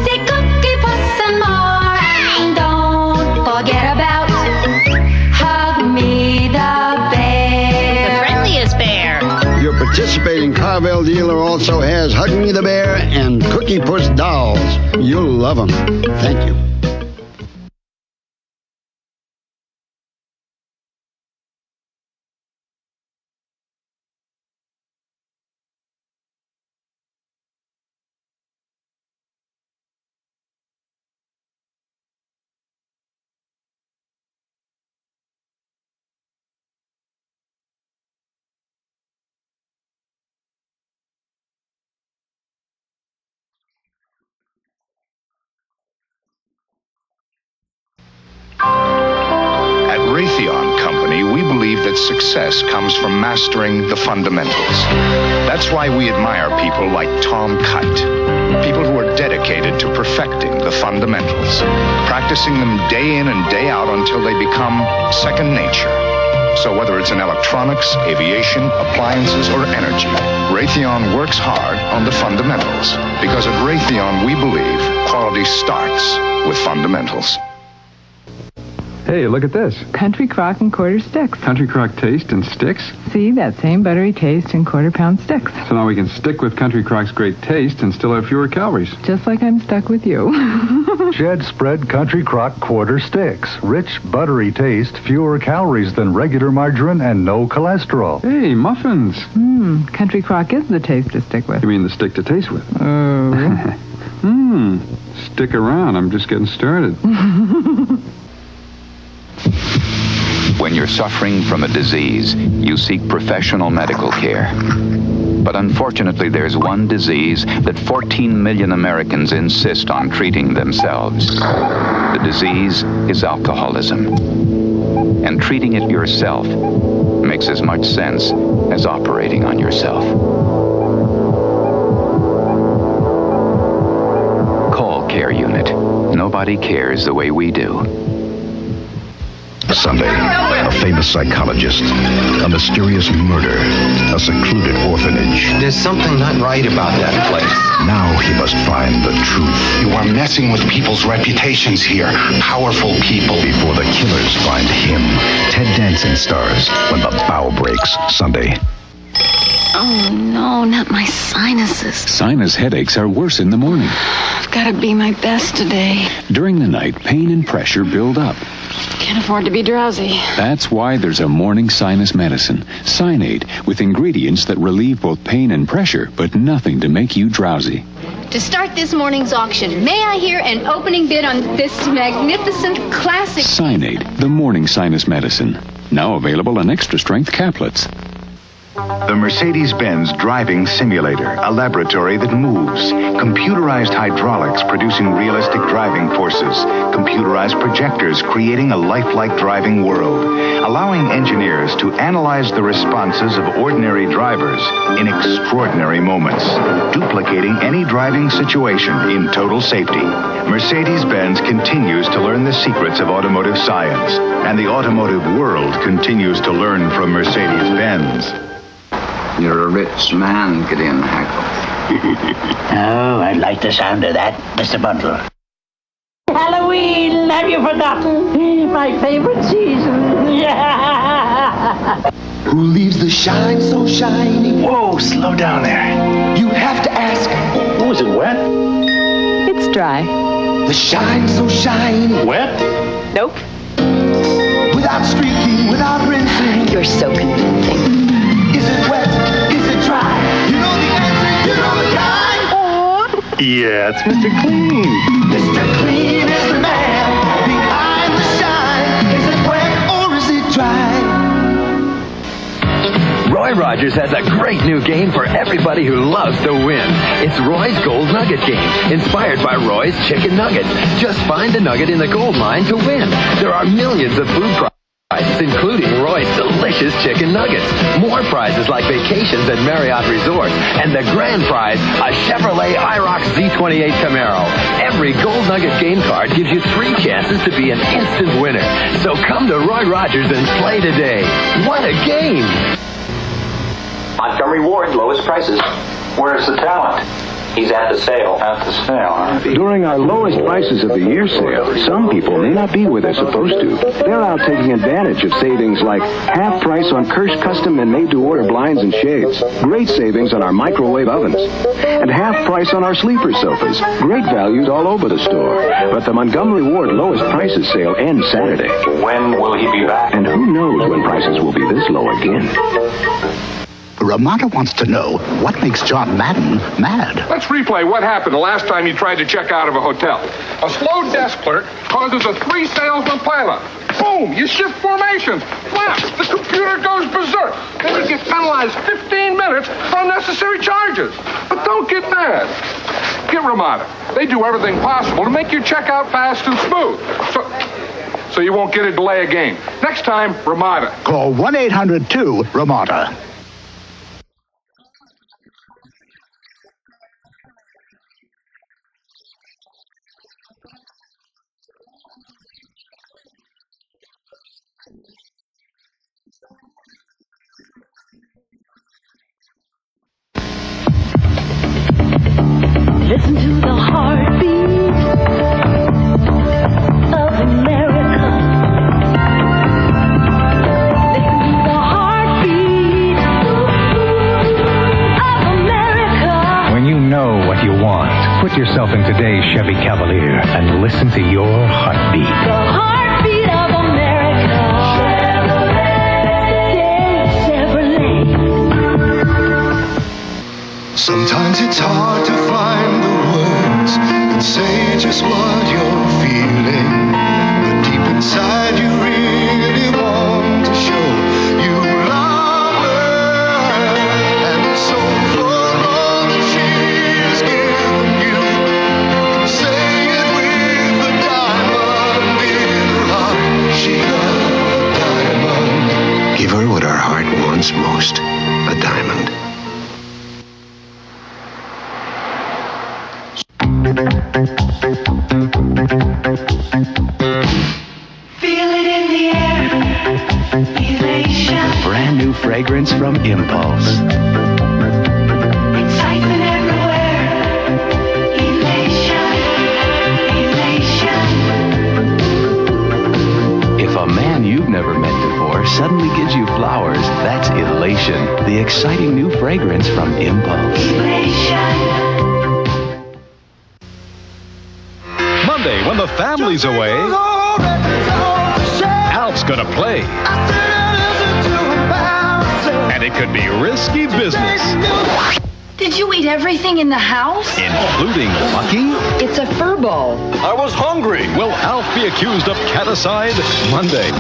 see Cookie Puss and more. And don't forget about Hug Me the Bear.
The friendliest bear. Your participating Carvel dealer also has Hug Me the Bear and Cookie Puss dolls. You'll love them. Thank you.
At Raytheon Company, we believe that success comes from mastering the fundamentals. That's why we admire people like Tom Kite, people who are dedicated to perfecting the fundamentals, practicing them day in and day out until they become second nature. So whether it's in electronics, aviation, appliances, or energy, Raytheon works hard on the fundamentals. Because at Raytheon, we believe quality starts with fundamentals.
Hey, look at this.
Country Crock and quarter sticks.
Country Crock taste and sticks.
See, that same buttery taste in quarter-pound sticks.
So now we can stick with Country Crock's great taste and still have fewer calories.
Just like I'm stuck with you.
Shed Spread Country Crock quarter sticks. Rich, buttery taste, fewer calories than regular margarine, and no cholesterol.
Hey, muffins.
Country Crock is the taste to stick with.
You mean the stick to taste with?
Oh.
Stick around. I'm just getting started.
When you're suffering from a disease, you seek professional medical care. But unfortunately, there's one disease that 14 million Americans insist on treating themselves. The disease is alcoholism. And treating it yourself makes as much sense as operating on yourself. Call Care Unit. Nobody cares the way we do.
Sunday, a famous psychologist, a mysterious murder, a secluded orphanage.
There's something not right about that place.
Now he must find the truth.
You are messing with people's reputations here. Powerful people.
Before the killers find him. Ted Danson stars When the Bow Breaks, Sunday.
Oh, no, not my sinuses.
Sinus headaches are worse in the morning.
I've got to be my best today.
During the night, pain and pressure build up.
Can't afford to be drowsy.
That's why there's a morning sinus medicine, Sinead, with ingredients that relieve both pain and pressure, but nothing to make you drowsy.
To start this morning's auction, may I hear an opening bid on this magnificent classic...
Sinead, the morning sinus medicine. Now available in extra-strength caplets.
The Mercedes-Benz Driving Simulator, a laboratory that moves. Computerized hydraulics producing realistic driving forces. Computerized projectors creating a lifelike driving world. Allowing engineers to analyze the responses of ordinary drivers in extraordinary moments. Duplicating any driving situation in total safety. Mercedes-Benz continues to learn the secrets of automotive science. And the automotive world continues to learn from Mercedes-Benz.
You're a rich man, Gideon Hackle.
Oh, I like the sound of that, Mr. Bundle.
Halloween, have you forgotten? My favorite season. Yeah.
Who leaves the shine so shiny?
Whoa, slow down there.
You have to ask.
Oh, is it wet?
It's dry.
The shine so shiny.
Wet?
Nope.
Without streaking, without rinsing.
You're so convincing.
Is it wet? Is it dry? You know the answer, you know the kind.
Yeah, it's Mr. Clean.
Mr. Clean is the man behind the shine. Is it wet or is it dry?
Roy Rogers has a great new game for everybody who loves to win. It's Roy's Gold Nugget Game, inspired by Roy's Chicken Nuggets. Just find a nugget in the gold mine to win. There are millions of food prizes, including Roy's delicious chicken nuggets. More prizes like vacations at Marriott Resorts. And the grand prize, a Chevrolet IROC Z28 Camaro. Every Gold Nugget game card gives you 3 chances to be an instant winner. So come to Roy Rogers and play today. What a game!
Montgomery Ward, lowest prices. Where's the talent? He's at the sale. At the sale, huh?
During our lowest prices of the year sale, some people may not be where they're supposed to. They're out taking advantage of savings like half price on Kirsch custom and made-to-order blinds and shades, great savings on our microwave ovens, and half price on our sleeper sofas. Great values all over the store. But the Montgomery Ward lowest prices sale ends Saturday.
When will he be back?
And who knows when prices will be this low again.
Ramada wants to know what makes John Madden mad.
Let's replay what happened the last time you tried to check out of a hotel. A slow desk clerk causes a 3-salesman pileup. Boom! You shift formations. Flash! The computer goes berserk. Then you get penalized 15 minutes for unnecessary charges. But don't get mad. Get Ramada. They do everything possible to make your checkout fast and smooth. So you won't get a delay again. Next time, Ramada.
Call 1-800-2-RAMADA.
you want. Put yourself in today's Chevy Cavalier and listen to your heartbeat.
The heartbeat of America. Chevrolet.
Sometimes it's hard to find the words that say just what you're feeling. But deep inside you really want to show you love her. And so for all that she has given you, you can say it with a diamond in her heart. She loved a diamond.
Give her what her heart wants most, a diamond.
Feel it in the air. Elation.
Brand new fragrance from Impulse.
Excitement everywhere. Elation. Elation.
If a man you've never met before suddenly gives you flowers, that's elation. The exciting new fragrance from Impulse.
Elation.
Monday, when the family's away, Alf's gonna play. And it could be risky business.
Did you eat everything in the house?
Including fucking?
It's a fur ball.
I was hungry. Will Alf be accused of caticide? Monday.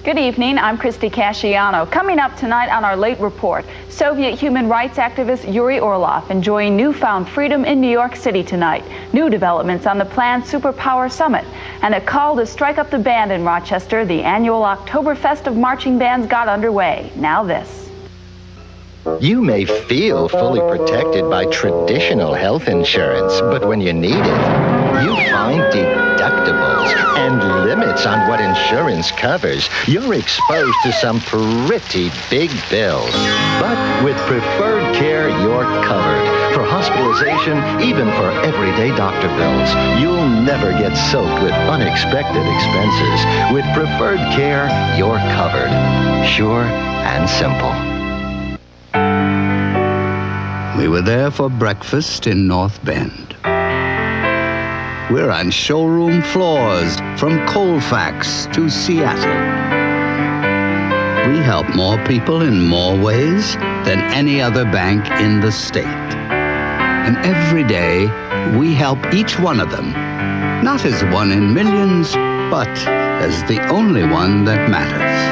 Good evening, I'm Christy Casciano. Coming up tonight on our late report, Soviet human rights activist Yuri Orlov enjoying newfound freedom in New York City tonight, new developments on the planned Superpower Summit, and a call to strike up the band in Rochester. The annual Oktoberfest of marching bands got underway. Now this.
You may feel fully protected by traditional health insurance, but when you need it, you find deductibles and limits on what insurance covers. You're exposed to some pretty big bills. But with Preferred Care, you're covered. For hospitalization, even for everyday doctor bills, you'll never get soaked with unexpected expenses. With Preferred Care, you're covered. Sure and simple.
We were there for breakfast in North Bend. We're on showroom floors from Colfax to Seattle. We help more people in more ways than any other bank in the state. And every day, we help each one of them, not as one in millions, but as the only one that matters.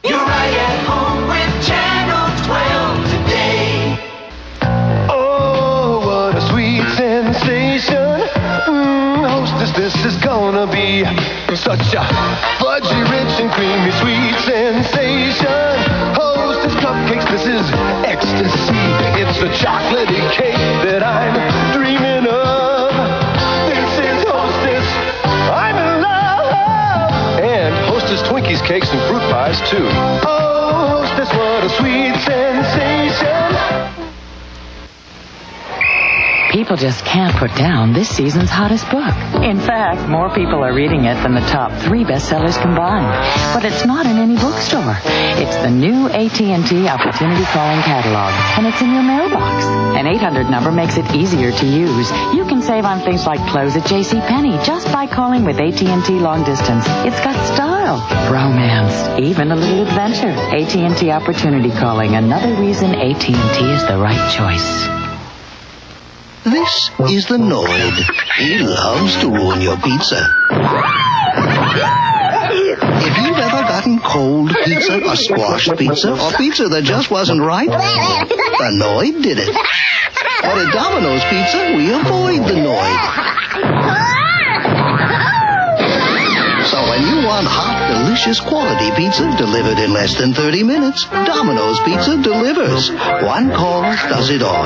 You're right at home with Channel 12 today. Oh, what a sweet sensation. Hostess, this is gonna be such a fudgy, rich, and creamy sweet sensation. Hostess cupcakes, this is ecstasy. It's the chocolatey cake that I'm dreaming of. This is Hostess. I'm in love. And Hostess Twinkies, cakes, and fruit pies, too. Oh, Hostess, what a sweet sensation.
People just can't put down this season's hottest book. In fact, more people are reading it than the top 3 bestsellers combined. But it's not in any bookstore. It's the new AT&T Opportunity Calling Catalog, and it's in your mailbox. An 800 number makes it easier to use. You can save on things like clothes at JCPenney just by calling with AT&T Long Distance. It's got style, romance, even a little adventure. AT&T Opportunity Calling, another reason AT&T is the right choice.
This is the Noid. He loves to ruin your pizza. If you've ever gotten cold pizza, or squashed pizza, or pizza that just wasn't right, the Noid did it. But at Domino's Pizza, we avoid the Noid. So when you want hot, delicious quality pizza delivered in less than 30 minutes, Domino's Pizza delivers. One call does it all.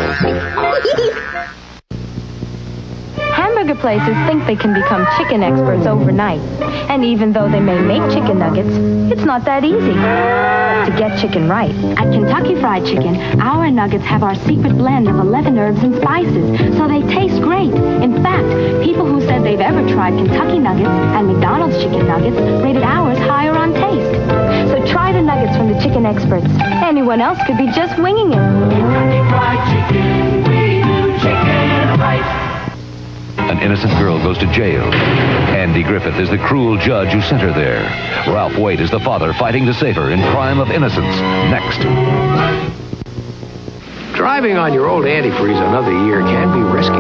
Hamburger places think they can become chicken experts overnight. And even though they may make chicken nuggets, it's not that easy to get chicken right.
At Kentucky Fried Chicken, our nuggets have our secret blend of 11 herbs and spices, so they taste great. In fact, people who said they've ever tried Kentucky nuggets and McDonald's chicken nuggets rated ours higher on taste. So
anyone else could be just winging it.
Kentucky Fried Chicken, we do chicken right.
An innocent girl goes to jail. Andy Griffith is the cruel judge who sent her there. Ralph Waite is the father fighting to save her in Crime of Innocence. Next.
Driving on your old antifreeze another year can be risky.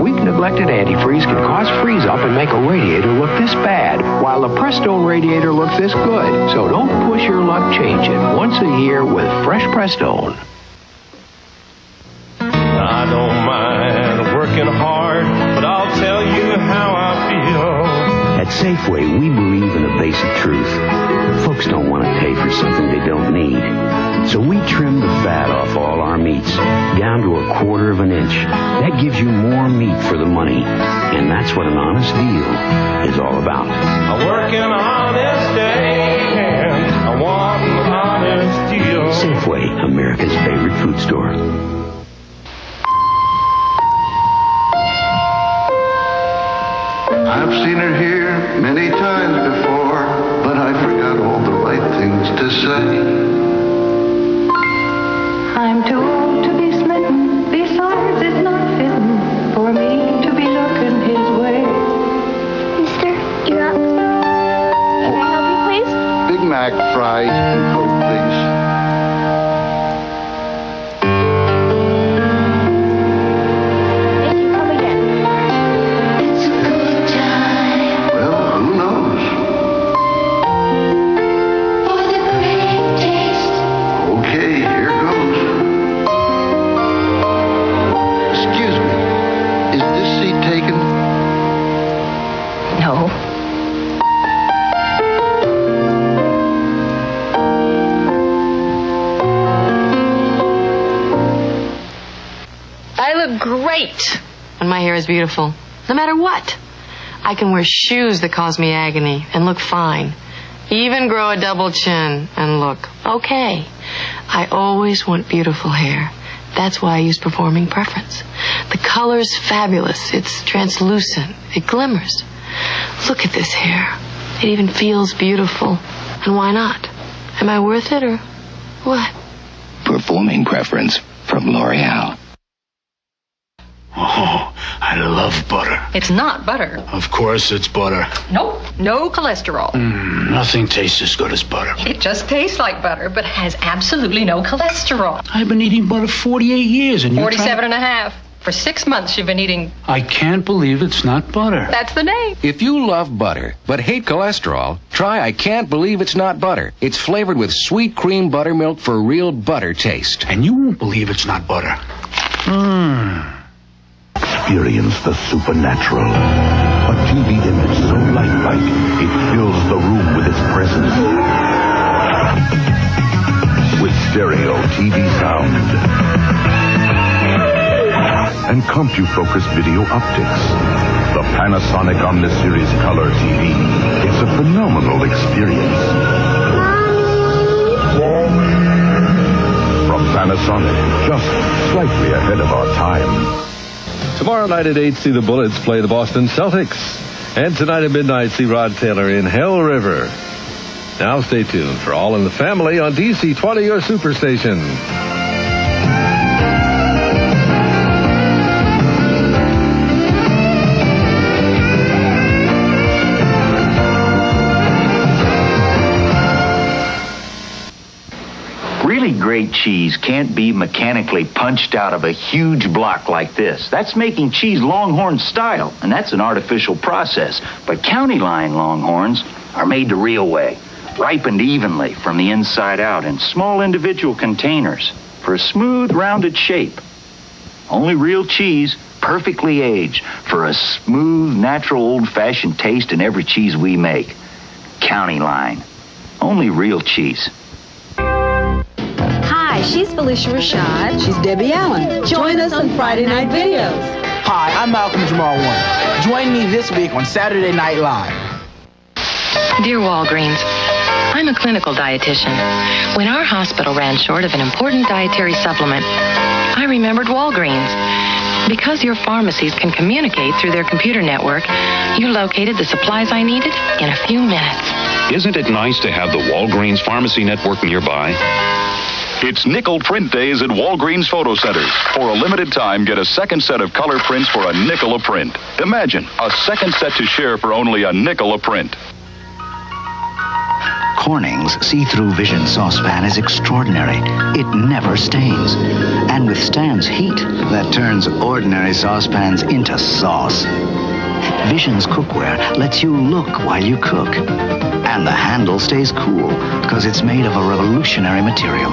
Weak, neglected antifreeze can cause freeze-up and make a radiator look this bad, while the Prestone radiator looks this good. So don't push your luck, change it once a year with fresh Prestone.
I don't mind working hard, but I'll tell you how I feel.
At Safeway, we believe in a basic truth. Folks don't want to pay for something they don't need. So we trim the fat off all our meats, down to 1/4 of an inch. That gives you more meat for the money. And that's what an honest deal is all about.
I work an honest day, and I want an honest deal.
Safeway, America's favorite food store.
I've seen her here many times before, but I forgot all the right things to say.
I'm too old to be smitten. Besides, it's not fitting for me to be looking his way.
Mister, you're up. Can I help you, please?
Big Mac, fries, and Coke, please.
Great when my hair is beautiful, no matter what. I can wear shoes that cause me agony and look fine. Even grow a double chin and look okay. I always want beautiful hair. That's why I use Performing Preference. The color's fabulous. It's translucent. It glimmers. Look at this hair. It even feels beautiful. And why not? Am I worth it or what?
Performing Preference from L'Oreal.
Oh, I love butter.
It's not butter.
Of course it's butter.
Nope. No cholesterol.
Nothing tastes as good as butter.
It just tastes like butter, but has absolutely no cholesterol.
I've been eating butter 48 years and you're
47 and a half. For 6 months you've been eating...
I can't believe it's not butter.
That's the name.
If you love butter, but hate cholesterol, try I Can't Believe It's Not Butter. It's flavored with sweet cream buttermilk for real butter taste.
And you won't believe it's not butter.
Experience the supernatural. A TV image so lifelike, it fills the room with its presence. With stereo TV sound and CompuFocus video optics, the Panasonic Omniseries Color TV. It's a phenomenal experience. From Panasonic, just slightly ahead of our time.
Tomorrow night at 8, see the Bullets play the Boston Celtics. And tonight at midnight, see Rod Taylor in Hell River. Now stay tuned for All in the Family on DC20, your superstation.
Really great cheese can't be mechanically punched out of a huge block like this. That's making cheese Longhorn style, and that's an artificial process. But County Line Longhorns are made the real way, ripened evenly from the inside out in small individual containers for a smooth, rounded shape. Only real cheese, perfectly aged, for a smooth, natural, old-fashioned taste in every cheese we make. County Line. Only real cheese.
Hi, she's Felicia Rashad. She's Debbie Allen. Join us on Friday Night Videos.
Hi, I'm Malcolm Jamal Warner. Join me this week on Saturday Night Live.
Dear Walgreens, I'm a clinical dietitian. When our hospital ran short of an important dietary supplement, I remembered Walgreens. Because your pharmacies can communicate through their computer network, you located the supplies I needed in a few minutes.
Isn't it nice to have the Walgreens pharmacy network nearby?
It's nickel print days at Walgreens Photo Centers. For a limited time, get a second set of color prints for a nickel a print. Imagine, a second set to share for only a nickel a print.
Corning's see-through Vision saucepan is extraordinary. It never stains and withstands heat that turns ordinary saucepans into sauce. Vision's cookware lets you look while you cook. And the handle stays cool because it's made of a revolutionary material.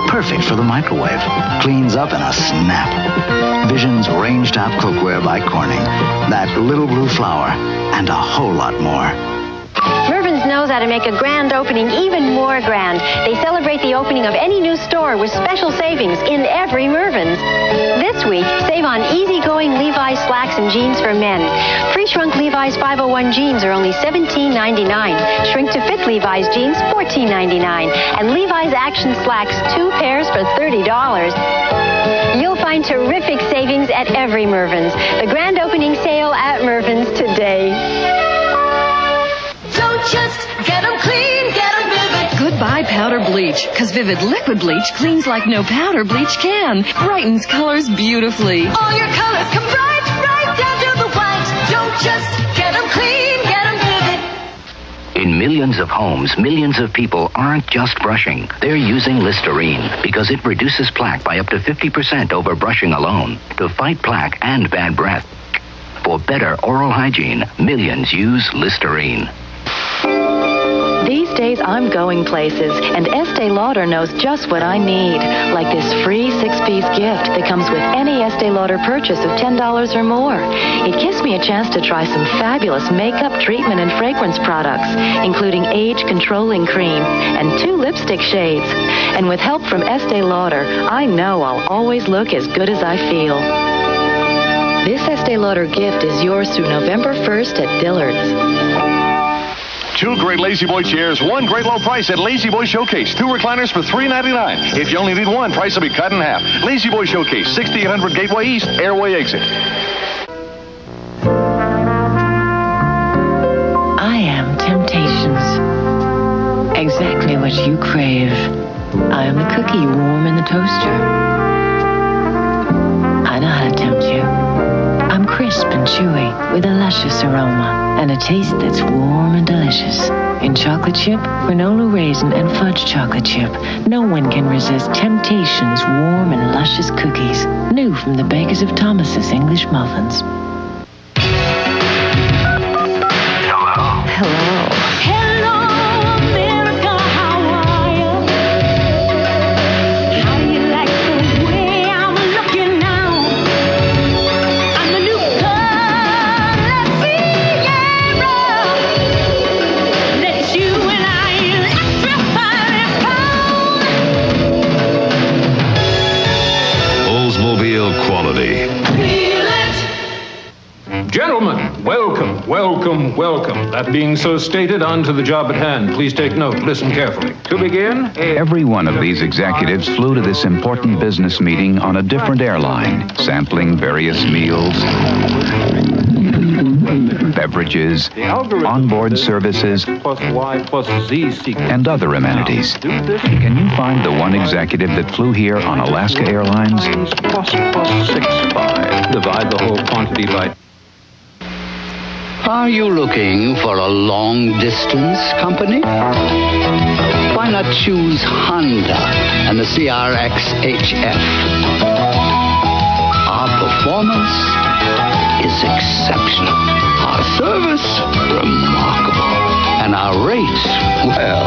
Perfect for the microwave. Cleans up in a snap. Vision's range-top cookware by Corning. That little blue flower and a whole lot more.
Mervyn's knows how to make a grand opening even more grand. They celebrate the opening of any new store with special savings in every Mervyn's. This week, save on easygoing Levi's slacks and jeans for men. Free shrunk Levi's 501 jeans are only $17.99. Shrink to fit Levi's jeans, $14.99. And Levi's action slacks, 2 pairs for $30. You'll find terrific savings at every Mervyn's. The grand opening sale at Mervyn's today.
Don't just get them clean, get them Vivid.
Goodbye powder bleach, because Vivid liquid bleach cleans like no powder bleach can. Brightens colors beautifully.
All your colors come right, right down to the white. Don't just get them clean, get them Vivid.
In millions of homes, millions of people aren't just brushing. They're using Listerine because it reduces plaque by up to 50% over brushing alone to fight plaque and bad breath. For better oral hygiene, millions use Listerine.
These days, I'm going places, and Estee Lauder knows just what I need, like this free 6-piece gift that comes with any Estee Lauder purchase of $10 or more. It gives me a chance to try some fabulous makeup, treatment, and fragrance products, including age-controlling cream and 2 lipstick shades. And with help from Estee Lauder, I know I'll always look as good as I feel. This Estee Lauder gift is yours through November 1st at Dillard's.
2 great Lazy Boy chairs, 1 great low price at Lazy Boy Showcase. 2 recliners for $3.99. If you only need 1, price will be cut in half. Lazy Boy Showcase, 6800 Gateway East, Airway Exit.
I am Temptations. Exactly what you crave. I am the cookie you warm in the toaster. I know how to tempt you. I'm crisp and chewy with a luscious aroma and a taste that's warm and delicious. In chocolate chip, granola raisin, and fudge chocolate chip, no one can resist Temptations warm and luscious cookies. New from the bakers of Thomas's English Muffins.
Hello.
Hello.
Gentlemen, welcome, welcome, welcome. That being so stated, on to the job at hand. Please take note. Listen carefully. To begin,
every one of these executives flew to this important business meeting on a different airline, sampling various meals, beverages, onboard services, and other amenities. Can you find the one executive that flew here on Alaska Airlines?
Divide the whole quantity by...
Are you looking for a long-distance company? Why not choose Honda and the CRX HF? Our performance is exceptional. Our service, remarkable. And our rates, well,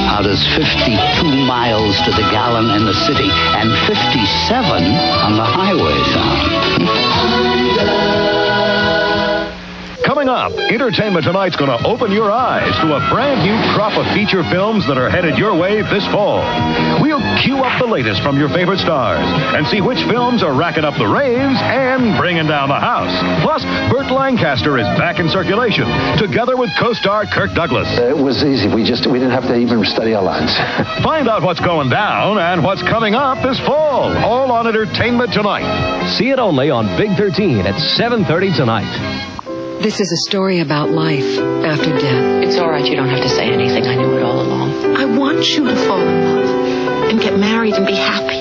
how does 52 miles to the gallon in the city and 57 on the highway sound?
Coming up, Entertainment Tonight's going to open your eyes to a brand new crop of feature films that are headed your way this fall. We'll cue up the latest from your favorite stars and see which films are racking up the raves and bringing down the house. Plus, Burt Lancaster is back in circulation, together with co-star Kirk Douglas.
It was easy. We didn't have to even study our lines.
Find out what's going down and what's coming up this fall, all on Entertainment Tonight.
See it only on Big 13 at 7:30 tonight.
This is a story about life after death.
It's all right. You don't have to say anything. I knew it all along.
I want you to fall in love.
and get married and be happy.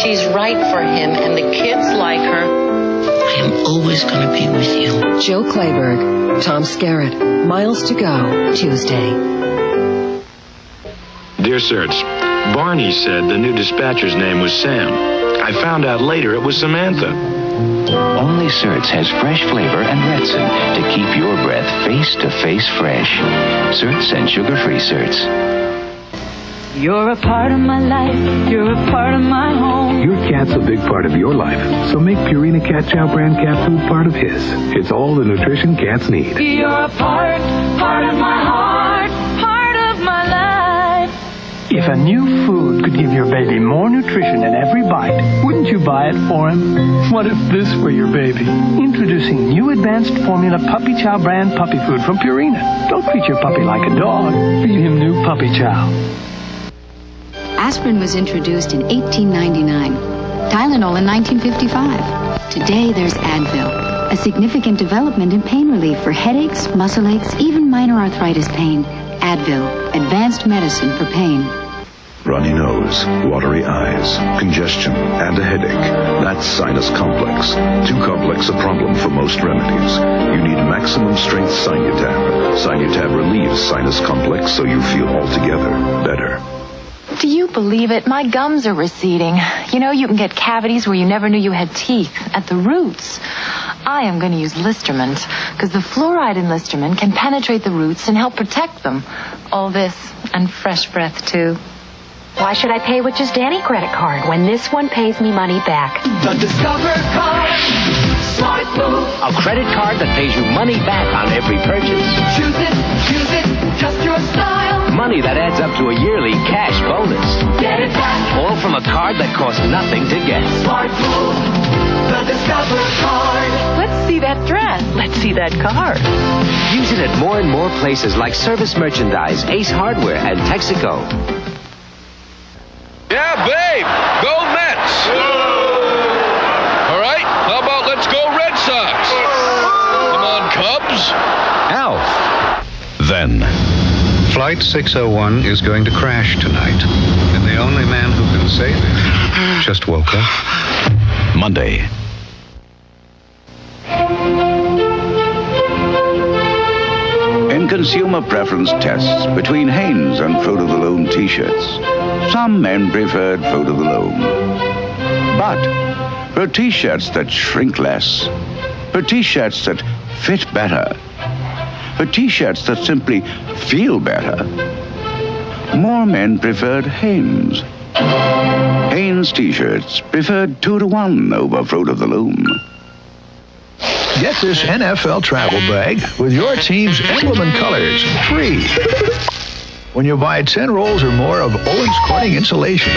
She's right for him, and the kids like her.
I am always going to be with you.
Joe Clayburgh, Tom Skerritt, Miles to Go, Tuesday.
Dear Certs, Barney said the new dispatcher's name was Sam. I found out later it was Samantha.
Only Certs has fresh flavor and retsin to keep your breath face-to-face fresh. Certs and sugar-free Certs.
You're a part of my life. You're a part of my home.
Your cat's a big part of your life, so make Purina Cat Chow brand cat food part of his. It's all the nutrition cats need.
You're a part of my heart, part of my life.
If a new food could give your baby more nutrition in every bite, wouldn't you buy it for him? What if this were your baby? Introducing new advanced formula Puppy Chow brand puppy food from Purina. Don't treat your puppy like a dog. Feed him new Puppy Chow.
Aspirin was introduced in 1899. Tylenol in 1955. Today there's Advil, a significant development in pain relief for headaches, muscle aches, even minor arthritis pain. Advil, advanced medicine for pain.
Runny nose, watery eyes, congestion, and a headache. That's sinus complex. Too complex a problem for most remedies. You need maximum strength Sinutab. Sinutab relieves sinus complex so you feel altogether better.
Do you believe it? My gums are receding. You know, you can get cavities where you never knew you had teeth, at the roots. I am going to use Listermint, because the fluoride in Listermint can penetrate the roots and help protect them. All this, and fresh breath, too.
Why should I pay with just any credit card when this one pays me money back?
The Discover card. Smart move.
A credit card that pays you money back on every purchase.
Choose it, use it, just your style.
Money that adds up to a yearly cash bonus.
Get it back.
All from a card that costs nothing to get.
Smart move. The Discover card.
Let's see that dress. Let's see that card.
Use it at more and more places like Service Merchandise, Ace Hardware, and Texaco.
Yeah, babe. Go Mets. All right. How about let's go Red Sox? Come on, Cubs.
Alf. Then, Flight 601 is going to crash tonight. And the only man who can save it just woke up. Monday.
In consumer preference tests between Hanes and Fruit of the Loom t-shirts, some men preferred Fruit of the Loom. But for t-shirts that shrink less, for t-shirts that fit better, for t-shirts that simply feel better, more men preferred Hanes. Hanes t-shirts preferred 2-to-1 over Fruit of the Loom.
Get this NFL travel bag with your team's emblem and colors free when you buy 10 rolls or more of Owens Corning insulation.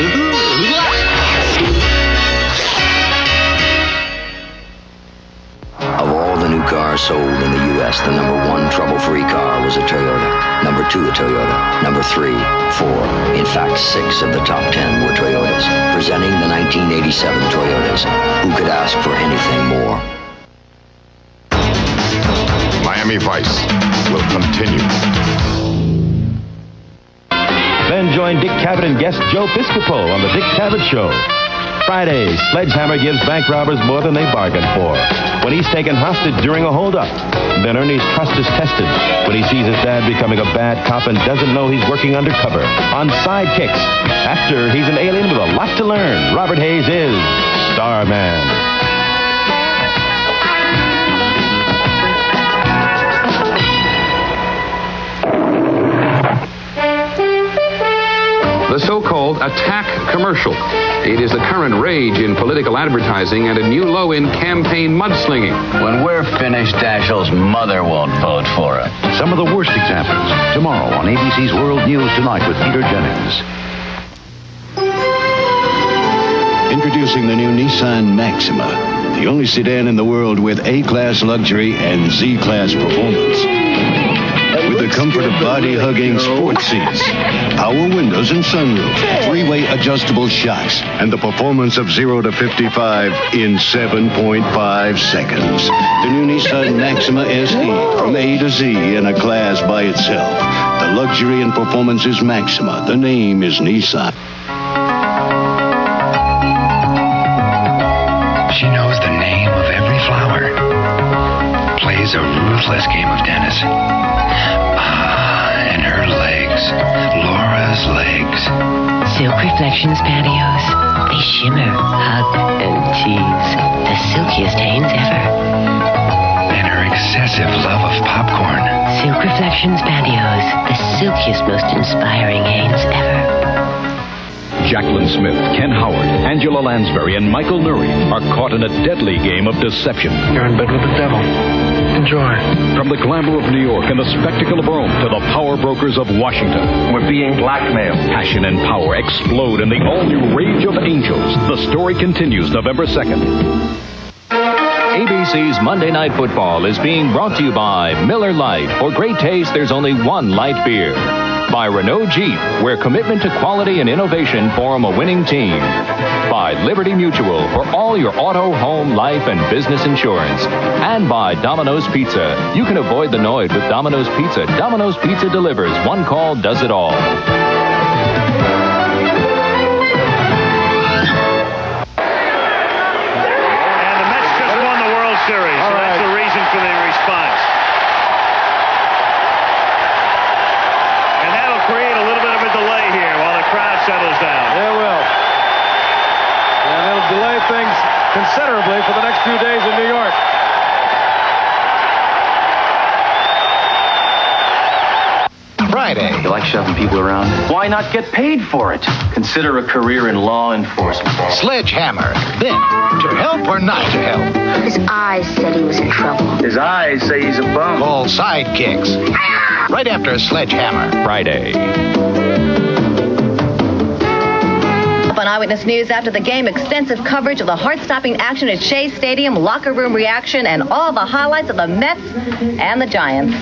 Of all the new cars sold in the U.S., the number one trouble-free car was a Toyota. Number 2, a Toyota. Number 3, 4. In fact, 6 of the top 10 were Toyotas. Presenting the 1987 Toyotas. Who could ask for anything more?
Miami Vice will continue.
Then join Dick Cavett and guest Joe Piscopo on the Dick Cavett Show. Friday, Sledgehammer gives bank robbers more than they bargained for when he's taken hostage during a holdup. Then Ernie's trust is tested when he sees his dad becoming a bad cop and doesn't know he's working undercover on Sidekicks. After he's an alien with a lot to learn, Robert Hayes is Starman.
The so-called attack commercial. It is the current rage in political advertising and a new low in campaign mudslinging.
When we're finished, Dashiell's mother won't vote for it.
Some of the worst examples. Tomorrow on ABC's World News Tonight with Peter Jennings.
Introducing the new Nissan Maxima, the only sedan in the world with A-Class luxury and Z-Class performance. With the comfort of body-hugging sports seats, power windows and sunroof, 3-way adjustable shocks, and the performance of 0 to 55 in 7.5 seconds. The new Nissan Maxima SE, from A to Z in a class by itself. The luxury and performance is Maxima. The name is Nissan.
is a ruthless game of tennis. And her legs. Laura's legs.
Silk Reflections pantyhose. They shimmer, hug, and tease. The silkiest Hanes ever.
And her excessive love of popcorn.
Silk Reflections pantyhose. The silkiest, most inspiring Hanes ever.
Jacqueline Smith, Ken Howard, Angela Lansbury, and Michael Nuri are caught in a deadly game of deception.
You're in bed with the devil. Enjoy.
From the glamour of New York and the spectacle of Rome to the power brokers of Washington.
We're being blackmailed.
Passion and power explode in the all-new Rage of Angels. The story continues November 2nd.
ABC's Monday Night Football is being brought to you by Miller Lite. For great taste, there's only one light beer. By Renault Jeep, where commitment to quality and innovation form a winning team. By Liberty Mutual, for all your auto, home, life, and business insurance. And by Domino's Pizza. You can avoid the noise with Domino's Pizza. Domino's Pizza delivers. One call does it all.
Settles down. It will. And it'll delay things considerably for the next few days in New York.
Friday.
You like shoving people around? Why not get paid for it? Consider a career in law enforcement.
Sledgehammer. Then, to help or not to help?
His eyes said he was in trouble.
His eyes say he's a bum.
Called sidekicks. Right after Sledgehammer.
Friday.
On Eyewitness News after the game, extensive coverage of the heart-stopping action at Shea Stadium, locker room reaction, and all the highlights of the Mets and the Giants.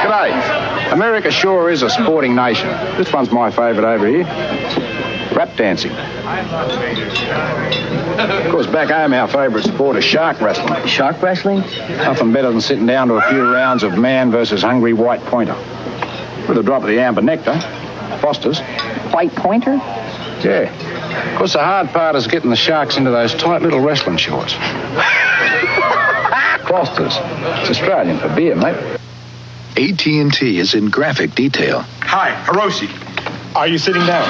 G'day. America sure is a sporting nation. This one's my favourite over here. Rap dancing. Of course, back home, our favourite sport is shark wrestling.
Shark wrestling?
Nothing better than sitting down to a few rounds of man versus hungry white pointer. With a drop of the amber nectar. Foster's.
White pointer?
Yeah. Of course, the hard part is getting the sharks into those tight little wrestling shorts. Foster's. It's Australian for beer, mate.
AT&T is in graphic detail.
Hi, Hiroshi. Are you sitting down?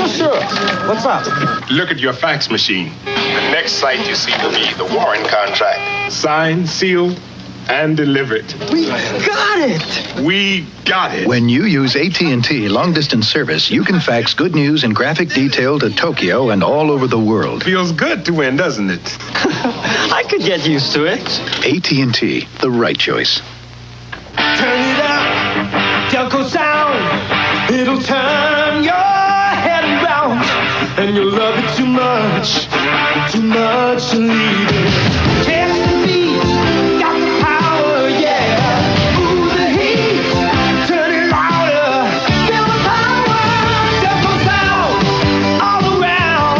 Sure. What's up? Look at your fax machine. The next sight you see will be the Warren contract. Signed, sealed, and delivered.
We got it!
We got it.
When you use AT&T long-distance service, you can fax good news in graphic detail to Tokyo and all over the world.
Feels good to win, doesn't it?
I could get used to it.
AT&T, the right choice.
Turn it up, Delco sound. It'll turn your head around, and you'll love it too much to leave it. Just the beat, got the power, yeah. Ooh, the heat, turn it louder. Feel the power, Delco sound, all around.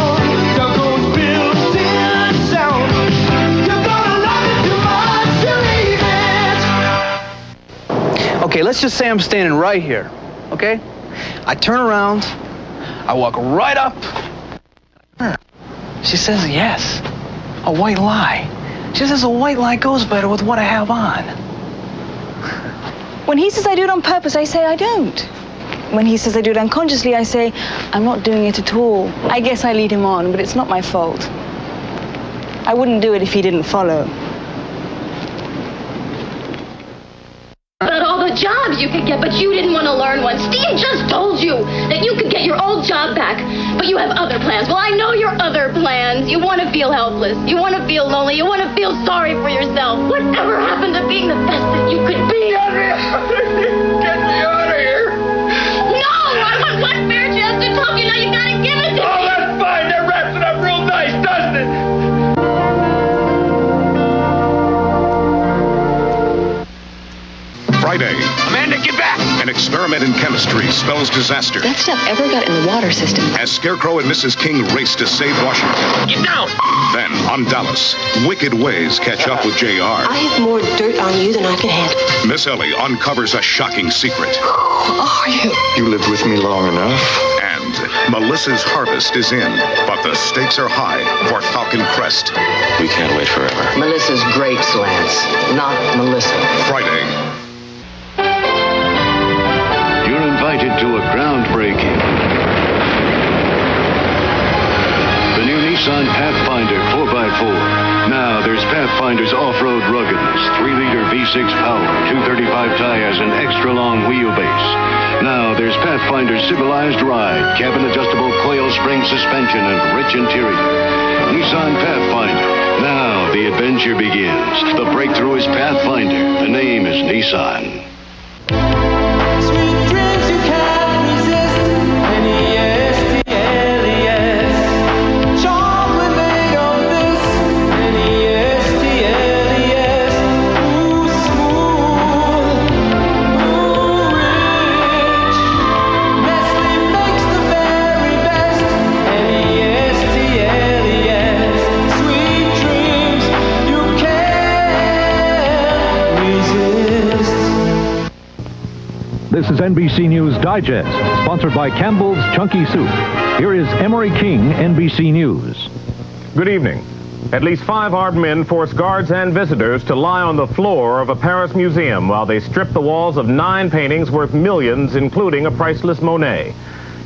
Delco's built-in sound. You're gonna love it too much to leave it.
Okay, let's just say I'm standing right here, okay? I turn around, I walk right up. She says yes. A white lie. She says a white lie goes better with what I have on.
When he says I do it on purpose, I say I don't. When he says I do it unconsciously, I say I'm not doing it at all. I guess I lead him on, but it's not my fault. I wouldn't do it if he didn't follow.
About all the jobs you could get, but you didn't want to learn one. Steve just told you that you could get your old job back, but you have other plans. Well, I know your other plans. You want to feel helpless. You want to feel lonely. You want to feel sorry for yourself. Whatever happened to being the best that you could be? Get me out of here. No, I want one fair chance to talk. You know, you gotta give it to me.
Oh, that's fine. That wraps it up real nice, doesn't it?
Friday.
Amanda, get back!
An experiment in chemistry spells disaster.
That stuff ever got in the water system.
As Scarecrow and Mrs. King race to save Washington.
Get down!
Then, on Dallas, wicked ways catch up with JR.
I have more dirt on you than I can handle.
Miss Ellie uncovers a shocking secret.
Who are you?
You lived with me long enough. And Melissa's harvest is in, but the stakes are high for Falcon Crest.
We can't wait forever.
Melissa's grapes, Lance, not Melissa.
Friday.
You're invited to a groundbreaking. The new Nissan Pathfinder 4x4. Now there's Pathfinder's off-road ruggedness, 3-liter V6 power, 235 tires, and extra-long wheelbase. Now there's Pathfinder's civilized ride, cabin-adjustable coil spring suspension, and rich interior. Nissan Pathfinder. Now the adventure begins. The breakthrough is Pathfinder. The name is Nissan.
This is NBC News Digest, sponsored by Campbell's Chunky Soup. Here is Emery King, NBC News.
Good evening. At least 5 armed men forced guards and visitors to lie on the floor of a Paris museum while they stripped the walls of 9 paintings worth millions, including a priceless Monet.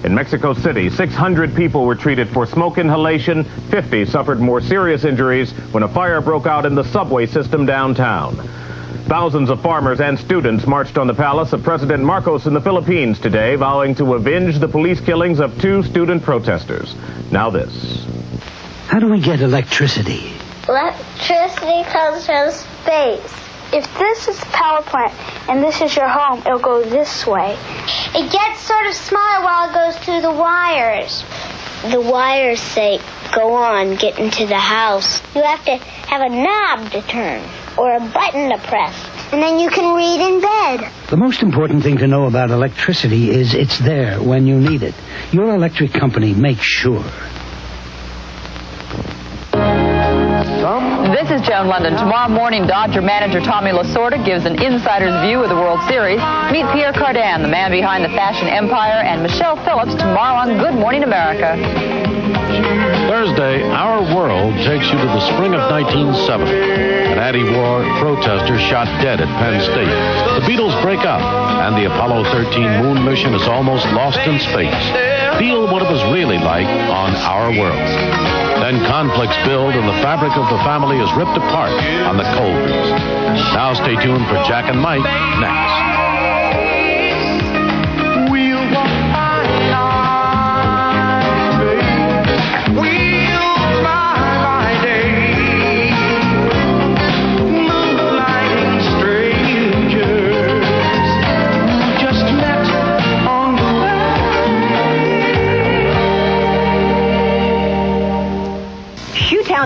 In Mexico City, 600 people were treated for smoke inhalation. 50 suffered more serious injuries when a fire broke out in the subway system downtown. Thousands of farmers and students marched on the palace of President Marcos in the Philippines today, vowing to avenge the police killings of 2 student protesters. Now this.
How do we get electricity?
Electricity comes from space. If this is the power plant and this is your home, it'll go this way. It gets sort of smaller while it goes through the wires. The wires say, go on, get into the house. You have to have a knob to turn or a button to press, and then you can read in bed.
The most important thing to know about electricity is it's there when you need it. Your electric company makes sure.
This is Joan London. Tomorrow morning, Dodger manager Tommy Lasorda gives an insider's view of the World Series. Meet Pierre Cardin, the man behind the fashion empire, and Michelle Phillips tomorrow on Good Morning America.
Thursday, Our World takes you to the spring of 1970. An anti-war protester shot dead at Penn State. The Beatles break up, and the Apollo 13 moon mission is almost lost in space. Feel what it was really like on Our World. Then conflicts build, and the fabric of the family is ripped apart on the Colders. Now stay tuned for Jack and Mike next.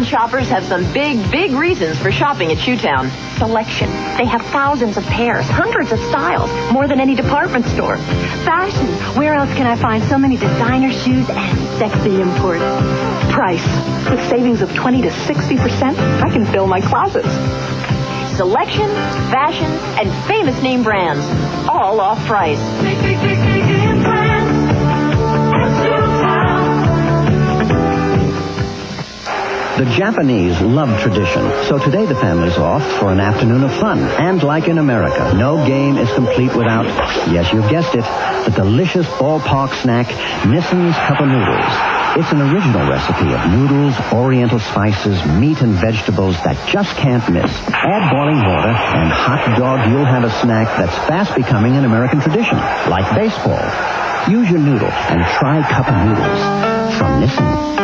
Shoppers have some big reasons for shopping at Shoetown.
Selection. They have thousands of pairs, hundreds of styles, more than any department store. Fashion. Where else can I find so many designer shoes and sexy imports? Price. With savings of 20 to 60%, I can fill my closets.
Selection, fashion, and famous name brands. All off price.
The Japanese love tradition, so today the family's off for an afternoon of fun. And like in America, no game is complete without, yes, you've guessed it, the delicious ballpark snack, Nissan's Cup of Noodles. It's an original recipe of noodles, oriental spices, meat, and vegetables that just can't miss. Add boiling water, and hot dog, you'll have a snack that's fast becoming an American tradition, like baseball. Use your noodle and try Cup of Noodles from Nissan.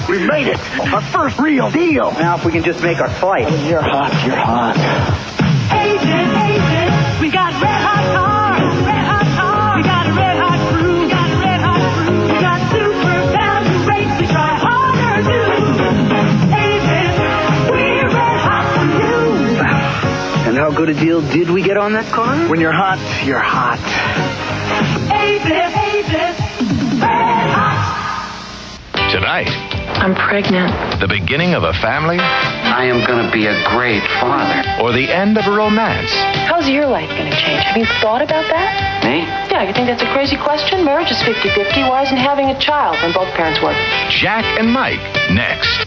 We made it! Our first real deal! Now if we can just make our flight. Oh, you're hot, you're hot.
Agent, we got red hot cars, red hot cars. We got a red hot crew, we got a red hot crew. We got super value rates, we try harder too. Agent, we're red hot for you.
And how good a deal did we get on that car? When you're hot, you're hot.
Agent, red hot.
Tonight,
I'm pregnant.
the beginning of a family,
I am going to be a great father.
or the end of a romance.
How's your life going to change? Have you thought about that?
Me?
Yeah, you think that's a crazy question? Marriage is 50-50. Why isn't having a child when both parents work?
Jack and Mike, next.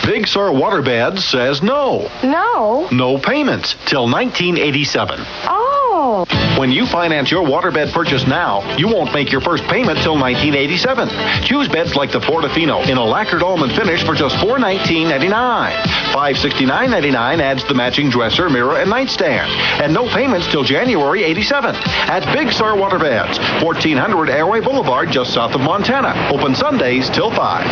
Big Sur Waterbeds says no.
No.
No payments till 1987.
Oh.
When you finance your waterbed purchase now, you won't make your first payment till 1987. Choose beds like the Portofino in a lacquered almond finish for just $419.99. $569.99 adds the matching dresser, mirror, and nightstand. And no payments till January 87. At Big Sur Waterbeds, 1400 Airway Boulevard, just south of Montana. Open Sundays till 5.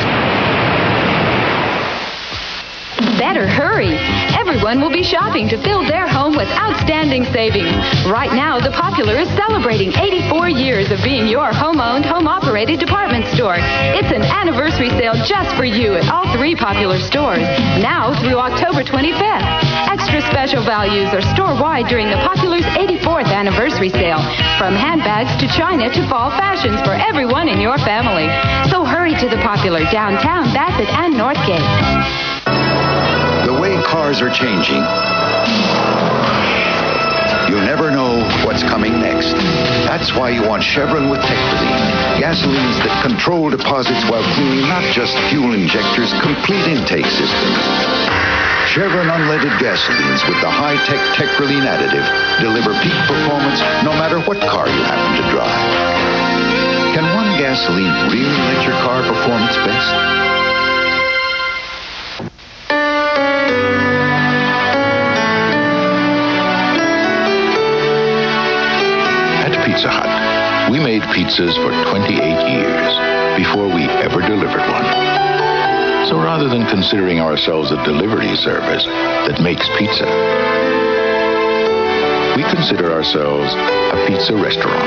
Better hurry. Everyone will be shopping to fill their home with outstanding savings. Right now, The Popular is celebrating 84 years of being your home-owned, home-operated department store. It's an anniversary sale just for you at all 3 Popular stores, now through October 25th. Extra special values are store-wide during The Popular's 84th anniversary sale, from handbags to china to fall fashions for everyone in your family. So hurry to The Popular downtown, Bassett, and Northgate.
The way cars are changing, you never know what's coming next. That's why you want Chevron with Tecroline. Gasolines that control deposits while cleaning not just fuel injectors, complete intake systems. Chevron unleaded gasolines with the high-tech Tecroline additive deliver peak performance no matter what car you happen to drive. Can one gasoline really let your car perform its best?
Pizza Hut. We made pizzas for 28 years before we ever delivered one. So rather than considering ourselves a delivery service that makes pizza, we consider ourselves a pizza restaurant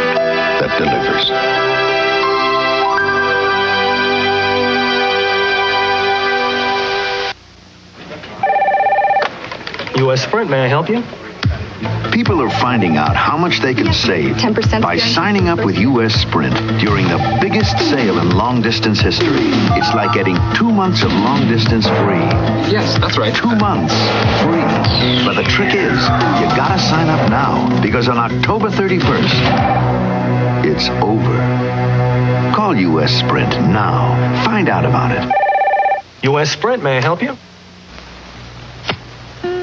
that delivers.
U.S. Sprint, may I help you?
People are finding out how much they can save
10%
by signing up with U.S. Sprint during the biggest sale in long-distance history. It's like getting 2 months of long-distance free.
Yes, that's right.
2 months free. But the trick is, you gotta sign up now, because on October 31st, it's over. Call U.S. Sprint now. Find out about it.
U.S. Sprint, may I help you?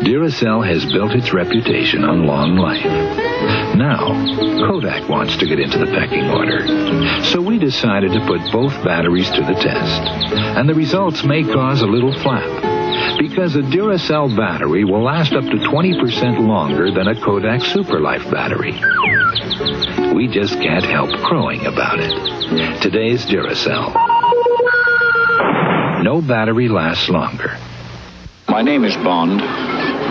Duracell has built its reputation on long life. Now, Kodak wants to get into the pecking order. So we decided to put both batteries to the test. And the results may cause a little flap. Because a Duracell battery will last up to 20% longer than a Kodak Superlife battery. We just can't help crowing about it. Today's Duracell. No battery lasts longer.
My name is Bond.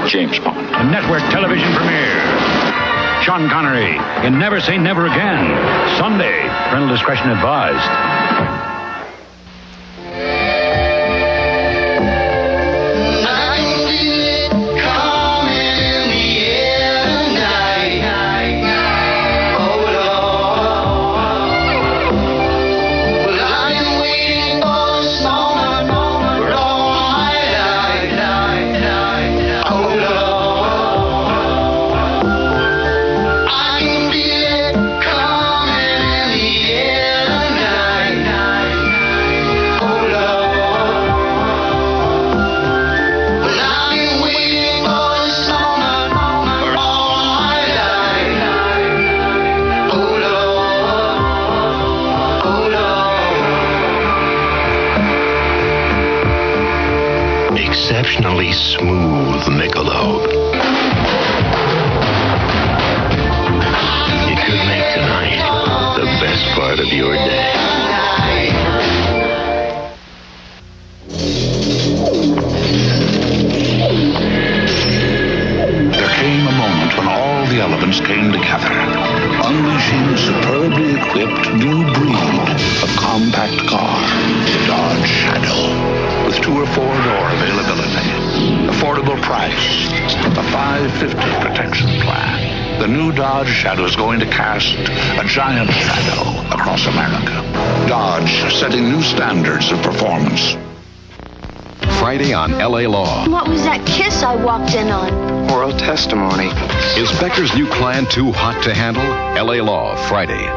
James Bond.
A network television premiere. Sean Connery in Never Say Never Again. Sunday. Parental discretion advised.
Exceptionally smooth Michelob. It could make tonight the best part of your day. There came a moment when all the elements came together, unleashing a superbly equipped new breed of compact car, the Dodge Shadow. With 2 or 4 door availability, affordable price, a $550 protection plan.
The new Dodge Shadow is going to cast a giant shadow across America. Dodge setting new standards of performance.
Friday on L.A. Law.
What was that kiss I walked in on?
Oral testimony. Is Becker's new client too hot to handle? L.A. Law, Friday.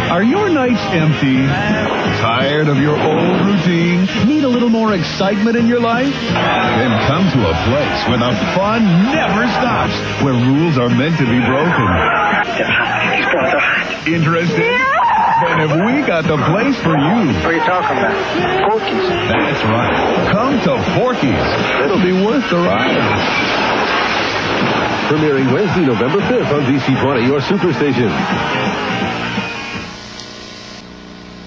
Are your nights empty? Tired of your old routine? Need a little more excitement in your life? Then come to a place where the fun never stops, where rules are meant to be broken. Interested? Yeah. Then have we got the place for you?
What are you talking about? Porky's.
That's right. Come to Porky's. It'll be worth the ride.
Premiering Wednesday, November 5th on DC20, your superstation.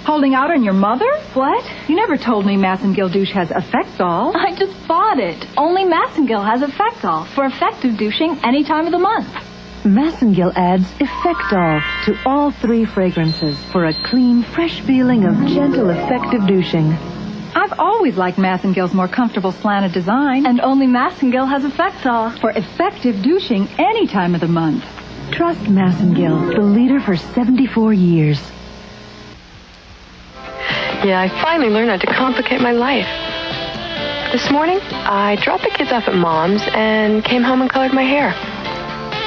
Holding out on your mother? What? You never told me Massengill douche has Effectol. I just bought it. Only Massengill has Effectol for effective douching any time of the month.
Massengill adds Effectol to all 3 fragrances for a clean, fresh feeling of gentle, effective douching.
I've always liked Massengill's more comfortable slanted design, and only Massengill has Effectol for effective douching any time of the month.
Trust Massengill, the leader for 74 years.
Yeah, I finally learned how to complicate my life. This morning, I dropped the kids off at Mom's and came home and colored my hair.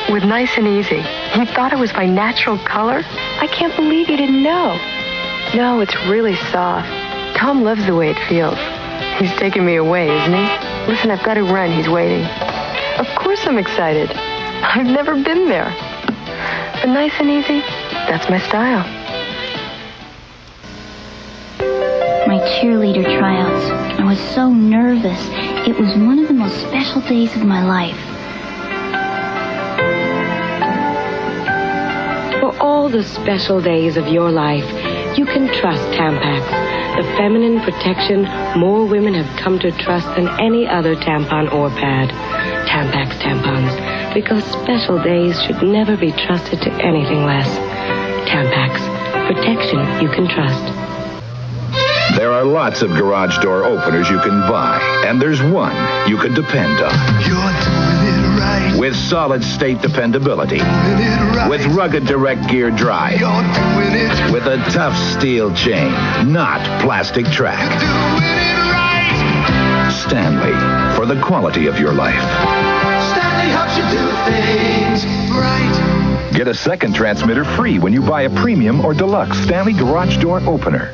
With Nice and Easy. You thought it was my natural color? I can't believe you didn't know. No, it's really soft. Tom loves the way it feels. He's taking me away, isn't he? Listen, I've got to run. He's waiting. Of course I'm excited. I've never been there. But Nice and Easy, that's my style.
My cheerleader tryouts. I was so nervous. It was one of the most special days of my life.
For all the special days of your life, you can trust Tampax, the feminine protection more women have come to trust than any other tampon or pad. Tampax tampons, because special days should never be trusted to anything less. Tampax, protection you can trust.
There are lots of garage door openers you can buy, and there's one you can depend on.
You're doing it right.
With solid state dependability.
Right.
With rugged direct gear drive.
You're doing it.
With a tough steel chain, not plastic track.
You're doing it right.
Stanley, for the quality of your life.
Stanley helps you do things right.
Get a second transmitter free when you buy a premium or deluxe Stanley garage door opener.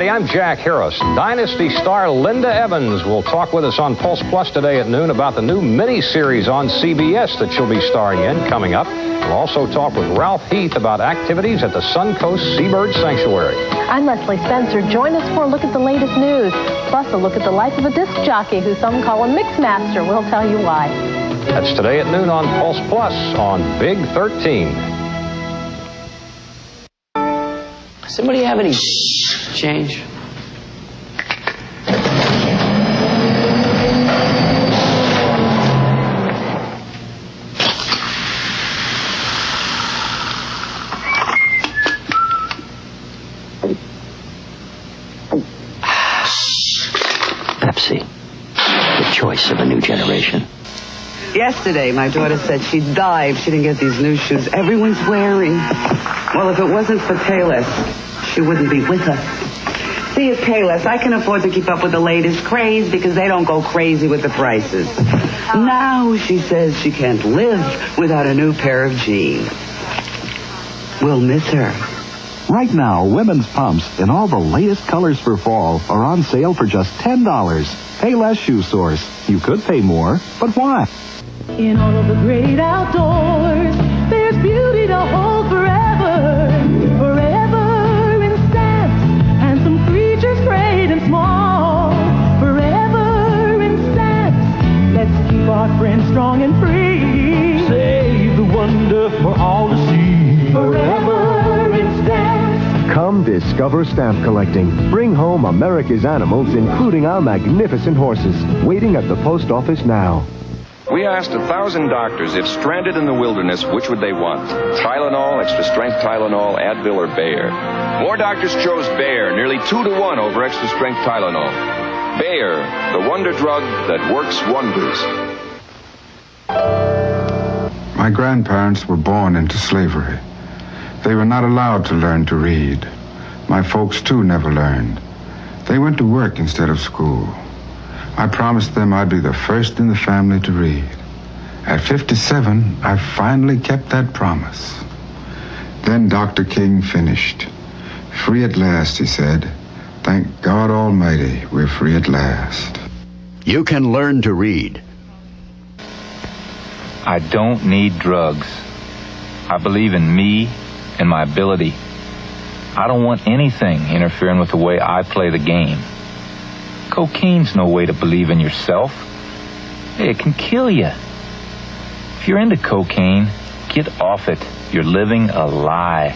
I'm Jack Harris. Dynasty star Linda Evans will talk with us on Pulse Plus today at noon about the new mini-series on CBS that she'll be starring in coming up. We'll also talk with Ralph Heath about activities at the Suncoast Seabird Sanctuary.
I'm Leslie Spencer. Join us for a look at the latest news, plus a look at the life of a disc jockey who some call a mixmaster. We'll tell you why.
That's today at noon on Pulse Plus on Big 13.
Does anybody have any change?
Pepsi, the choice of a new generation.
Yesterday, my daughter said she'd die if she didn't get these new shoes everyone's wearing. Well, if it wasn't for Payless, she wouldn't be with us. See, at Payless, I can afford to keep up with the latest craze because they don't go crazy with the prices. Now she says she can't live without a new pair of jeans. We'll miss her.
Right now, women's pumps in all the latest colors for fall are on sale for just $10. Payless Shoe Source. You could pay more, but why?
In all of the great outdoors, there's beauty to hold forever, forever in stamps, handsome creatures great and small, forever in stamps. Let's keep our friends strong and free. Save the wonder for all to see, forever in stamps.
Come discover stamp collecting. Bring home America's animals, including our magnificent horses, waiting at the post office now.
We asked 1,000 doctors if stranded in the wilderness, which would they want? Tylenol, extra strength Tylenol, Advil, or Bayer? More doctors chose Bayer, nearly 2 to 1 over extra strength Tylenol. Bayer, the wonder drug that works wonders.
My grandparents were born into slavery. They were not allowed to learn to read. My folks, too, never learned. They went to work instead of school. I promised them I'd be the first in the family to read. At 57, I finally kept that promise. Then Dr. King finished. Free at last, he said. Thank God Almighty, we're free at last.
You can learn to read.
I don't need drugs. I believe in me and my ability. I don't want anything interfering with the way I play the game. Cocaine's no way to believe in yourself. It can kill you. If you're into cocaine, get off it. You're living a lie.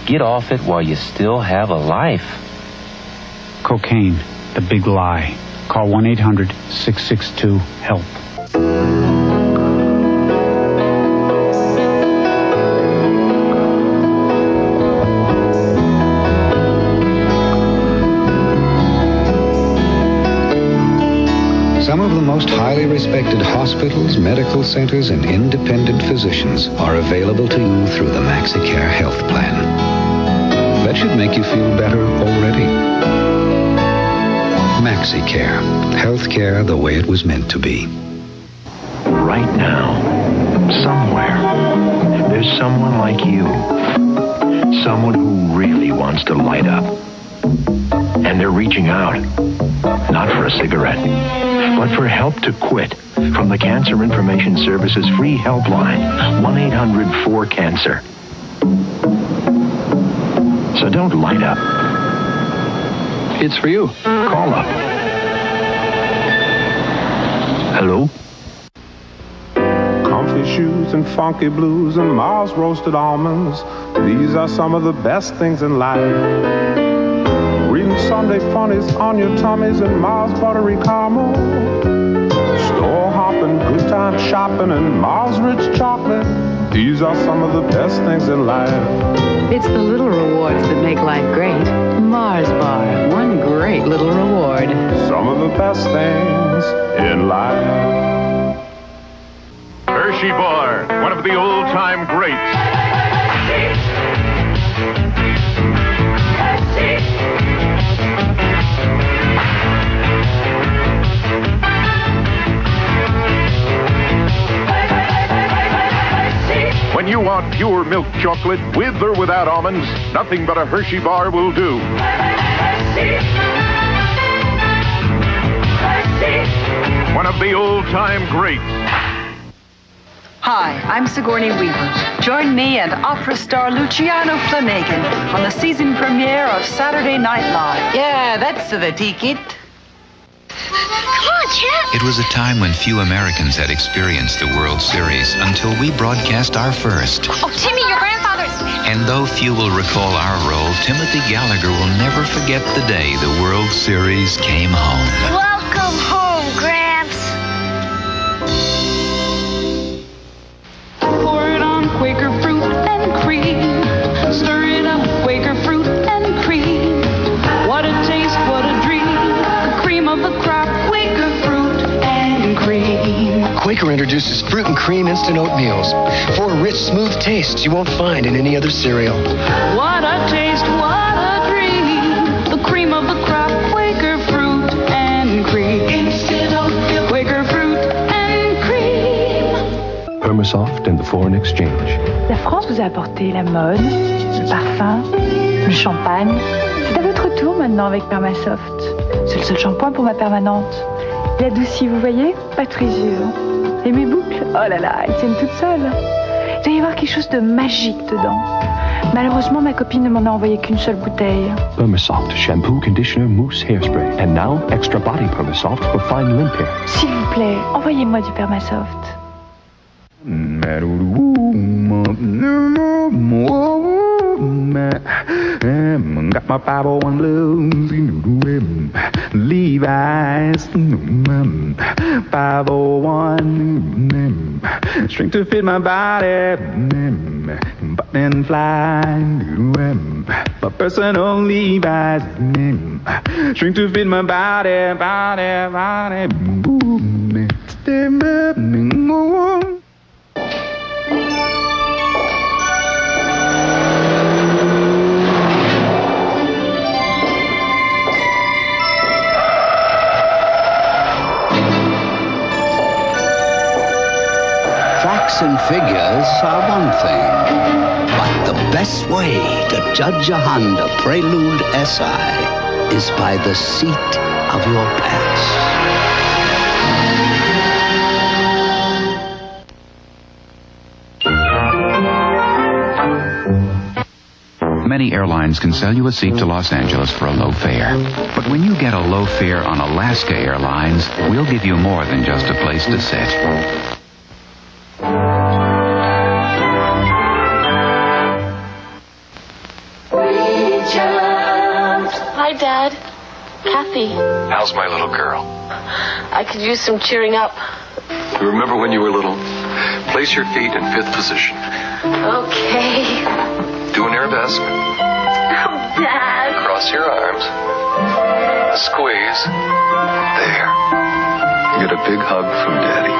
Get off it while you still have a life.
Cocaine, the big lie. Call 1-800-662-HELP.
Some of the most highly respected hospitals, medical centers, and independent physicians are available to you through the MaxiCare Health Plan. That should make you feel better already. MaxiCare. Healthcare the way it was meant to be.
Right now, somewhere, there's someone like you. Someone who really wants to light up. And they're reaching out. Not for a cigarette, but for help to quit from the Cancer Information Service's free helpline, 1-800-4-CANCER. So don't light up. It's for you. Call up. Hello?
Comfy shoes and funky blues and Mars roasted almonds. These are some of the best things in life. Reading Sunday funnies on your tummies and Mars buttery caramel. Store hopping, good time shopping and Mars rich chocolate. These are some of the best things in life.
It's the little rewards that make life great. Mars Bar, one great little reward.
Some of the best things in life.
Hershey Bar, one of the old-time greats. When you want pure milk chocolate with or without almonds, nothing but a Hershey bar will do. One of the old-time greats.
Hi, I'm Sigourney Weaver. Join me and opera star Luciano Flanagan on the season premiere of Saturday Night Live.
Yeah, that's the ticket.
Come on, Chip.
It was a time when few Americans had experienced the World Series until we broadcast our first.
Oh, Timmy, your grandfather's...
And though few will recall our role, Timothy Gallagher will never forget the day the World Series came home.
Welcome home, Gramps.
Pour it on Quaker fruit and cream. Stir it up, Quaker fruit and cream. What a taste, what a dream. The cream of the crop, Quaker fruit and cream.
Quaker introduces fruit and cream instant oatmeals for a rich, smooth taste you won't find in any other cereal.
What a taste, what a dream. The cream of the crop, Quaker fruit and cream. Instant oatmeal, Quaker fruit and cream.
Permasoft and the Foreign Exchange.
La France vous a apporté la mode, le parfum, le champagne. C'est à votre tour maintenant avec Permasoft. C'est le seul shampoing pour ma permanente. Il adoucit, vous voyez, pas très dur.
Oh là là, elles tiennent toutes seules. Il doit y avoir quelque chose de magique dedans. Malheureusement, ma copine ne m'en a envoyé qu'une seule bouteille.
Permasoft shampoo, conditioner, mousse, hairspray. And now, extra body Permasoft for fine limp hair.
S'il vous plaît, envoyez-moi du Permasoft.
Got my 501 blues, Levi's, 501, string to fit my body, button fly, my personal Levi's, string to fit my body,
Facts and figures are one thing, but the best way to judge a Honda Prelude SI is by the seat of your pants.
Many airlines can sell you a seat to Los Angeles for a low fare. But when you get a low fare on Alaska Airlines, we'll give you more than just a place to sit.
Hi, Dad. Kathy.
How's my little girl?
I could use some cheering up.
You remember when you were little? Place your feet in 5th position.
Okay.
Do an arabesque.
Oh, Dad.
Cross your arms. Squeeze. There. You get a big hug from Daddy.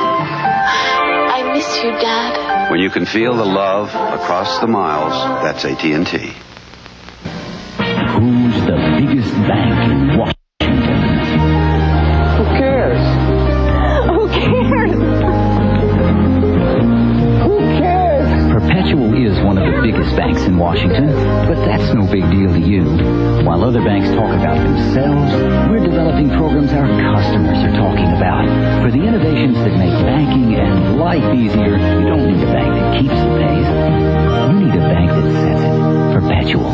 I miss you, Dad.
When you can feel the love across the miles, that's AT&T.
Who's the biggest bank in Washington?
Who cares?
Who cares? Who cares? Perpetual is one of the biggest banks in Washington, but that's no big deal to you. While other banks talk about themselves, we're developing programs our customers are talking about. For the innovations that make banking and life easier, you don't need a bank that keeps the pace. You need a bank that sets it. Perpetual.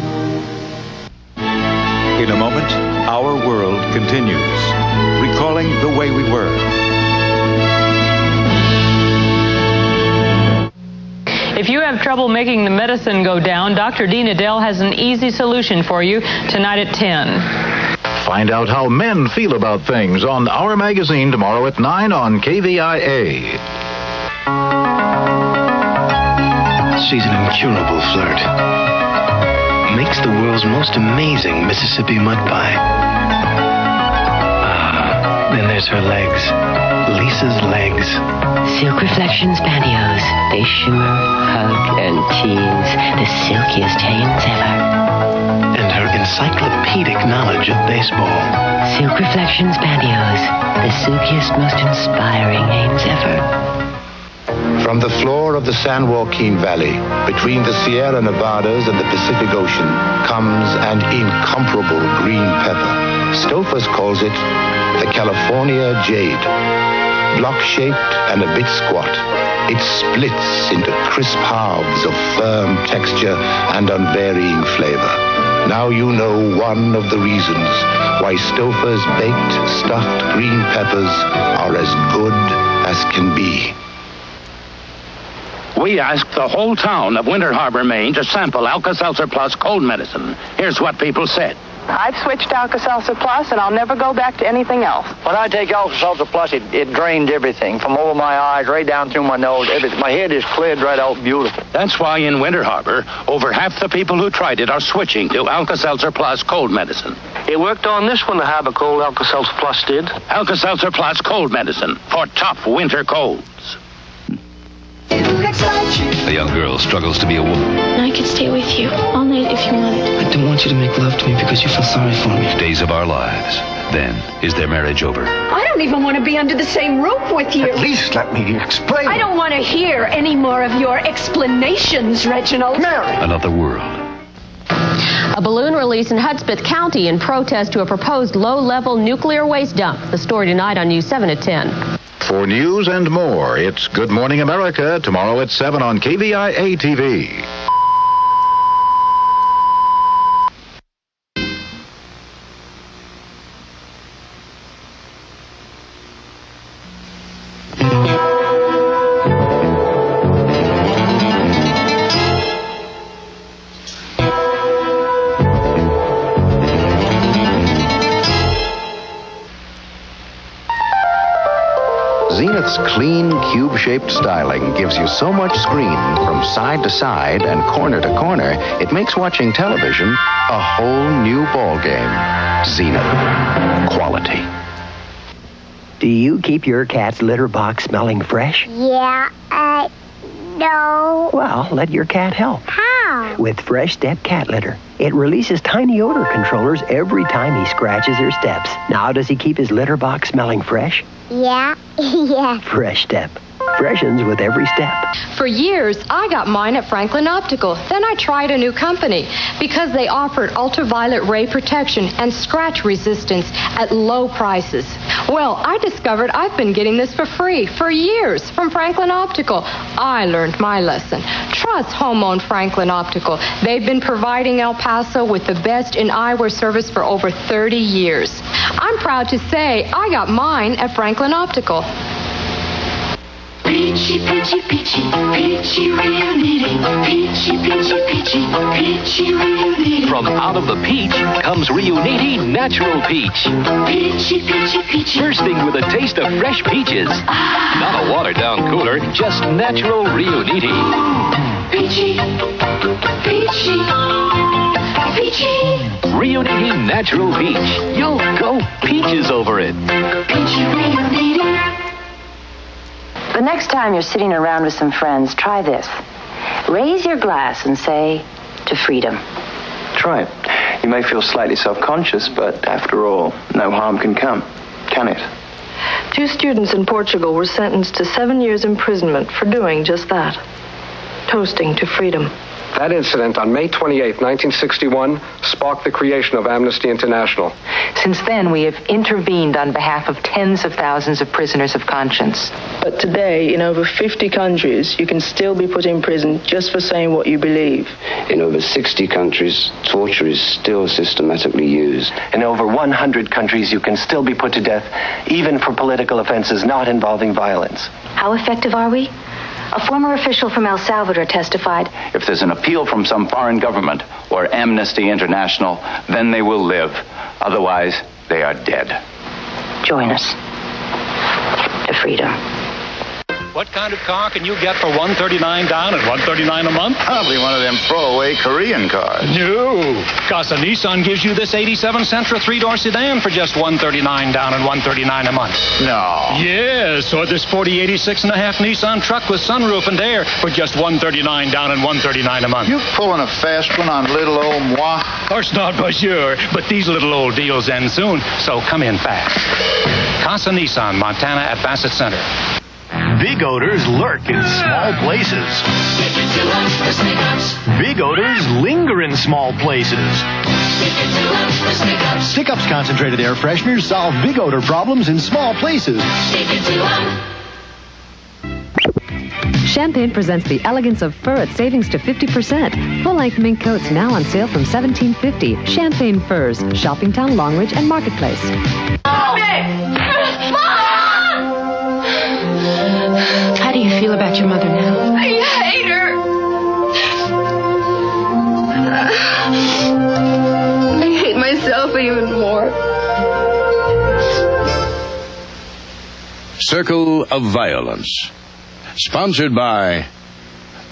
In a moment, our world continues, recalling the way we were.
If you have trouble making the medicine go down, Dr. Dean Adele has an easy solution for you tonight at 10.
Find out how men feel about things on Our Magazine tomorrow at 9 on KVIA.
She's an incurable flirt. Makes the world's most amazing Mississippi mud pie. Then there's her legs. Lisa's legs.
Silk Reflections pantyhose. They shimmer, hug, and tease. The silkiest hanes ever.
And her encyclopedic knowledge of baseball.
Silk Reflections pantyhose. The silkiest, most inspiring hanes ever.
From the floor of the San Joaquin Valley, between the Sierra Nevadas and the Pacific Ocean, comes an incomparable green pepper. Stouffer's calls it the California Jade. Block-shaped and a bit squat, it splits into crisp halves of firm texture and unvarying flavor. Now you know one of the reasons why Stouffer's baked, stuffed green peppers are as good as can be.
We asked the whole town of Winter Harbor, Maine, to sample Alka-Seltzer Plus cold medicine. Here's what people said.
I've switched to Alka-Seltzer Plus, and I'll never go back to anything else.
When I take Alka-Seltzer Plus, it drained everything from over my eyes, right down through my nose. Everything. My head is cleared right out beautiful.
That's why in Winter Harbor, over half the people who tried it are switching to Alka-Seltzer Plus cold medicine.
It worked on this one, the Harbor Cold. Alka-Seltzer Plus did.
Alka-Seltzer Plus cold medicine for tough winter colds.
A young girl struggles to be a woman.
I could stay with you all night if you wanted.
I don't want you to make love to me because you feel sorry for me.
Days of our lives. Then, is their marriage over?
I don't even want to be under the same roof with you.
At least let me explain.
I don't want to hear any more of your explanations, Reginald.
Mary!
Another world.
A balloon release in Hudspeth County in protest to a proposed low-level nuclear waste dump. The story tonight on News 7 at 10.
For news and more, it's Good Morning America, tomorrow at 7 on KVIA-TV.
Zenith's clean, cube-shaped styling gives you so much screen from side to side and corner to corner, it makes watching television a whole new ballgame. Zenith. Quality.
Do you keep your cat's litter box smelling fresh?
Yeah, no.
Well, let your cat help.
How?
With Fresh Step cat litter. It releases tiny odor controllers every time he scratches or steps. Now, does he keep his litter box smelling fresh?
Yeah, yeah.
Fresh Step. Freshens with every step.
For years, I got mine at Franklin Optical. Then I tried a new company because they offered ultraviolet ray protection and scratch resistance at low prices. Well, I discovered I've been getting this for free for years from Franklin Optical. I learned my lesson. Trust home-owned Franklin Optical. They've been providing El Paso with the best in eyewear service for over 30 years. I'm proud to say I got mine at Franklin Optical.
Peachy, peachy, peachy, peachy reuniting. Peachy, peachy, peachy, peachy reuniting.
From out of the peach comes Reuniti Natural Peach.
Peachy, peachy, peachy.
Bursting with a taste of fresh peaches. Not a watered-down cooler, just natural Reuniti.
Peachy, peachy, peachy.
Reuniti Natural Peach. You'll go peaches over it.
Peachy reuniting.
The next time you're sitting around with some friends, try this. Raise your glass and say, to freedom.
Try it. You may feel slightly self-conscious, but after all, no harm can come, can it?
2 students in Portugal were sentenced to 7 years imprisonment for doing just that. Toasting to freedom.
That incident on May 28, 1961, sparked the creation of Amnesty International.
Since then, we have intervened on behalf of tens of thousands of prisoners of conscience.
But today, in over 50 countries, you can still be put in prison just for saying what you believe.
In over 60 countries, torture is still systematically used.
In over 100 countries, you can still be put to death, even for political offenses not involving violence.
How effective are we? A former official from El Salvador testified.
If there's an appeal from some foreign government or Amnesty International, then they will live. Otherwise, they are dead.
Join us. To freedom.
What kind of car can you get for $139 down and $139 a month?
Probably one of them throwaway Korean cars.
No. Casa Nissan gives you this 87 Sentra 3-door sedan for just $139 down and $139 a month.
No.
Yes, or this 4086 and a half Nissan truck with sunroof and air for just $139 down and $139 a month.
You pulling a fast one on little old moi?
Of course not, monsieur. But these little old deals end soon, so come in fast. Casa Nissan, Montana at Bassett Center.
Big odors lurk in small places. Big odors linger in small places.
Stick-Ups concentrated air fresheners solve big odor problems in small places.
Champagne presents the elegance of fur at savings to 50%. Full-length mink coats now on sale from $17.50. Champagne Furs, Shoppingtown, Longridge, and Marketplace.
How do you feel about your mother now?
I hate her. I hate myself even more.
Circle of Violence. Sponsored by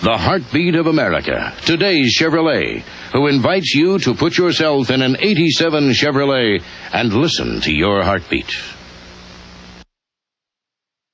the Heartbeat of America, today's Chevrolet, who invites you to put yourself in an 87 Chevrolet and listen to your heartbeat.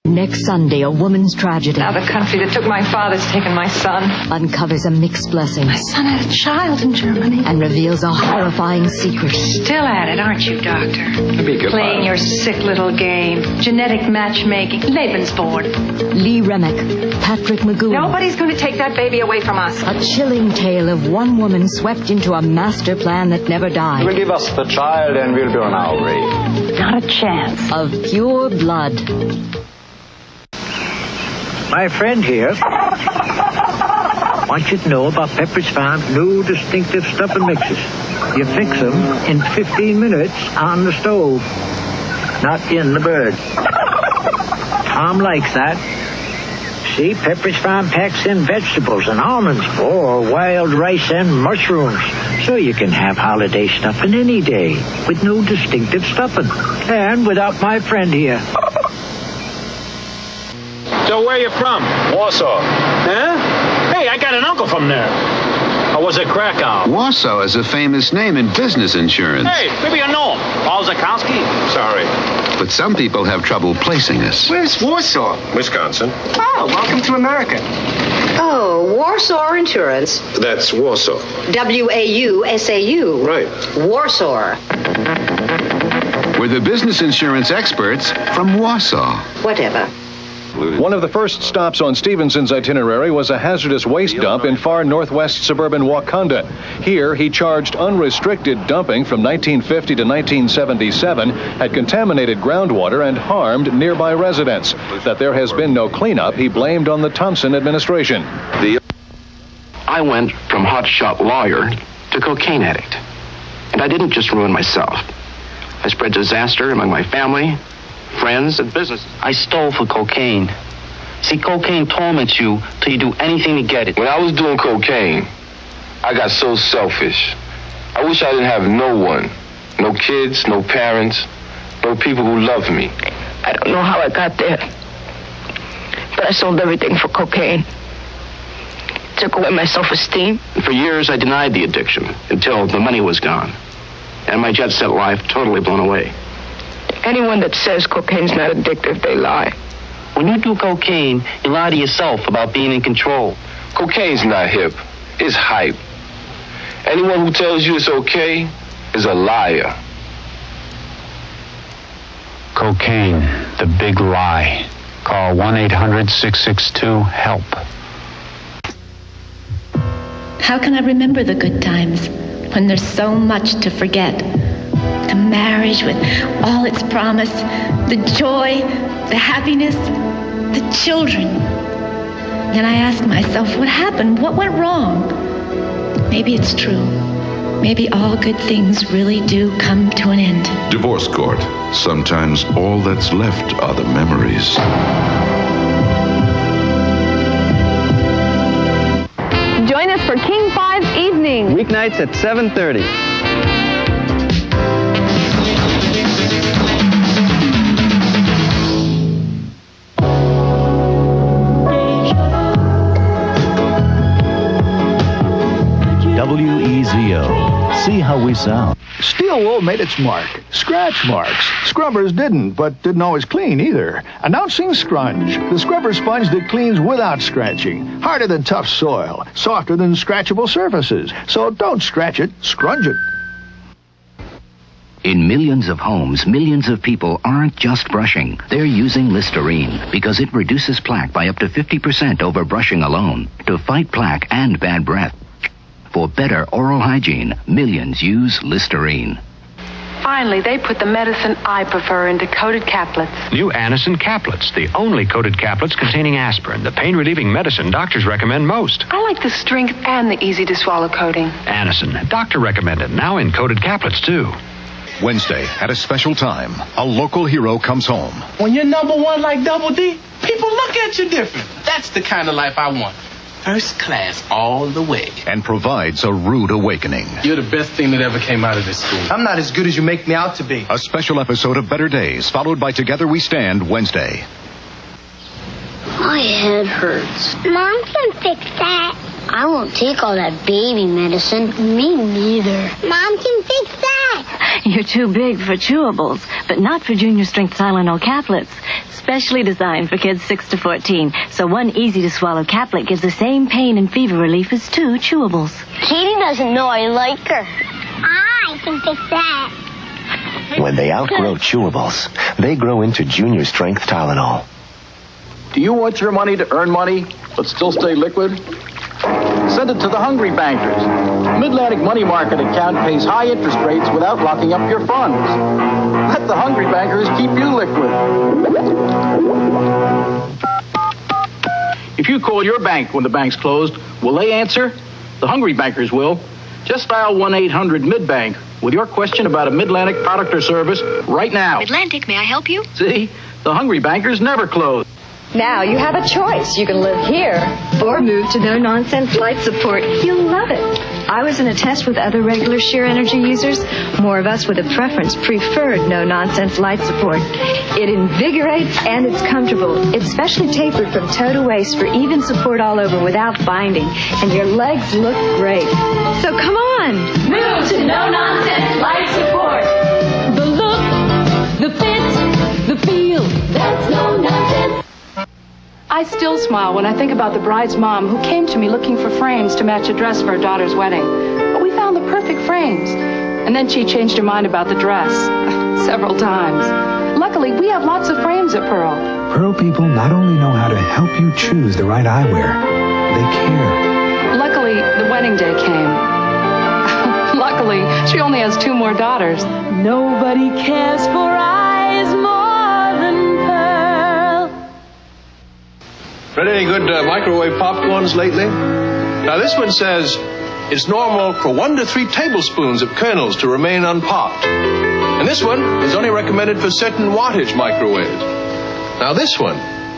Next Sunday, a woman's tragedy.
Now the country that took my father's taken my son.
Uncovers a mixed blessing.
My son had a child in Germany.
And reveals a horrifying secret.
Still at it, aren't you, Doctor?
Playing
Playing your sick little game. Genetic matchmaking. Lebensborn.
Lee Remick, Patrick Magoo.
Nobody's going to take that baby away from us.
A chilling tale of one woman swept into a master plan that never died.
Will give us the child and we'll be on our way.
Not a chance.
Of pure blood.
My friend here wants you to know about Pepperidge Farm's new distinctive stuffing mixes. You fix them in 15 minutes on the stove, not in the bird. Tom likes that. See, Pepperidge Farm packs in vegetables and almonds or wild rice and mushrooms, so you can have holiday stuffing any day with no distinctive stuffing. And without my friend here.
So where you from? Warsaw. Huh? Hey, I got an uncle from there. Or was it Krakow?
Warsaw is a famous name in business insurance.
Hey, maybe I know him. Paul Zakowski? Sorry.
But some people have trouble placing us.
Where's Warsaw?
Wisconsin.
Oh, welcome to America.
Oh, Warsaw Insurance.
That's Warsaw.
W-A-U-S-A-U.
Right.
Warsaw.
We're the business insurance experts from Warsaw.
Whatever.
One of the first stops on Stevenson's itinerary was a hazardous waste dump in far northwest suburban Wakanda. Here, he charged unrestricted dumping from 1950 to 1977 had contaminated groundwater and harmed nearby residents. That there has been no cleanup, he blamed on the Thompson administration.
I went from hotshot lawyer to cocaine addict. And I didn't just ruin myself. I spread disaster among my family, friends, and business.
I stole for cocaine. See, cocaine torments you till you do anything to get it.
When I was doing cocaine, I got so selfish. I wish I didn't have no one. No kids, no parents, no people who loved me.
I don't know how I got there, but I sold everything for cocaine. Took away my self-esteem.
For years, I denied the addiction until the money was gone. And my jet-set life totally blown away.
Anyone that says cocaine's not addictive, they lie.
When you do cocaine, you lie to yourself about being in control.
Cocaine's not hip. It's hype. Anyone who tells you it's okay is a liar.
Cocaine, the big lie. Call 1-800-662-HELP.
How can I remember the good times when there's so much to forget? The marriage with all its promise, the joy, the happiness, the children. Then I ask myself, what happened? What went wrong? Maybe it's true. Maybe all good things really do come to an end.
Divorce court. Sometimes all that's left are the memories.
Join us for King 5 Evening.
Weeknights at 7:30.
WEZO. See how we sound. Steel wool made its mark. Scratch marks. Scrubbers didn't, but didn't always clean either. Announcing Scrunch, the scrubber sponge that cleans without scratching. Harder than tough soil. Softer than scratchable surfaces. So don't scratch it, scrunch it.
In millions of homes, millions of people aren't just brushing. They're using Listerine because it reduces plaque by up to 50% over brushing alone to fight plaque and bad breath. For better oral hygiene, millions use Listerine.
Finally, they put the medicine I prefer into coated caplets.
New Anacin caplets, the only coated caplets containing aspirin, the pain-relieving medicine doctors recommend most.
I like the strength and the easy-to-swallow coating.
Anacin, doctor recommended, now in coated caplets, too.
Wednesday, at a special time, a local hero comes home.
When you're number one like Double D, people look at you different. That's the kind of life I want. First class all the way.
And provides a rude awakening.
You're the best thing that ever came out of this school.
I'm not as good as you make me out to be.
A special episode of Better Days, followed by Together We Stand Wednesday.
My head hurts. Mom can fix that. I won't take all that baby medicine. Me neither. Mom can fix that.
You're too big for chewables, but not for junior strength Tylenol caplets. Specially designed for kids 6 to 14, so one easy-to-swallow caplet gives the same pain and fever relief as 2 chewables.
Katie doesn't know I like her. I can fix that.
When they outgrow chewables, they grow into junior strength Tylenol.
Do you want your money to earn money, but still stay liquid? Send it to the Hungry Bankers. Mid-Atlantic Money Market account pays high interest rates without locking up your funds. Let the Hungry Bankers keep you liquid. If you call your bank when the bank's closed, will they answer? The Hungry Bankers will. Just dial 1-800-MID-BANK with your question about a Mid-Atlantic product or service right now.
Atlantic, may I help you?
See? The Hungry Bankers never close.
Now you have a choice. You can live here or move to No Nonsense Light Support. You'll love it. I was in a test with other regular Sheer Energy users. More of us with a preference preferred No Nonsense Light Support. It invigorates and it's comfortable. It's specially tapered from toe to waist for even support all over without binding. And your legs look great. So come on.
Move to No Nonsense Light Support. The look, the fit, the feel. That's No Nonsense.
I still smile when I think about the bride's mom who came to me looking for frames to match a dress for her daughter's wedding. But we found the perfect frames. And then she changed her mind about the dress several times. Luckily, we have lots of frames at Pearl.
Pearl people not only know how to help you choose the right eyewear, they care.
Luckily, the wedding day came. Luckily, she only has 2 more daughters.
Nobody cares for eyes more than Pearl.
Read any good microwave popcorns lately? Now this one says it's normal for 1 to 3 tablespoons of kernels to remain unpopped. And this one is only recommended for certain wattage microwaves. Now this one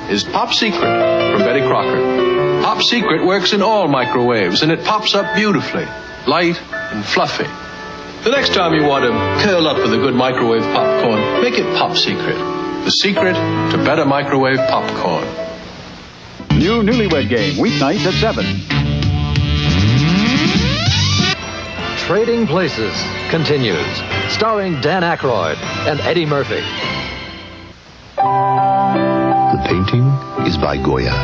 is Pop Secret from Betty Crocker. Pop Secret works in all microwaves and it pops up beautifully, light and fluffy. The next time you want to curl up with a good microwave popcorn, make it Pop Secret. The secret to better microwave popcorn.
New Newlywed Game, weeknights at 7.
Trading Places continues, starring Dan Aykroyd and Eddie Murphy.
The painting is by Goya.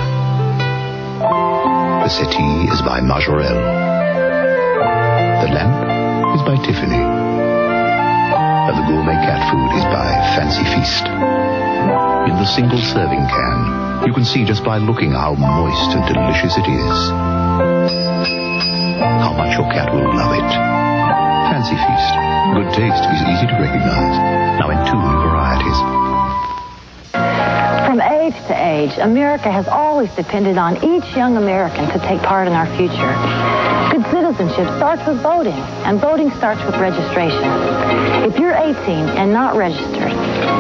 The settee is by Majorelle. The lamp is by Tiffany. And the gourmet cat food is by Fancy Feast. In the single serving can, you can see just by looking how moist and delicious it is. How much your cat will love it. Fancy Feast. Good taste is easy to recognize. Now in 2 new varieties.
From age to age, America has always depended on each young American to take part in our future. Good citizenship starts with voting, and voting starts with registration. If you're 18 and not registered,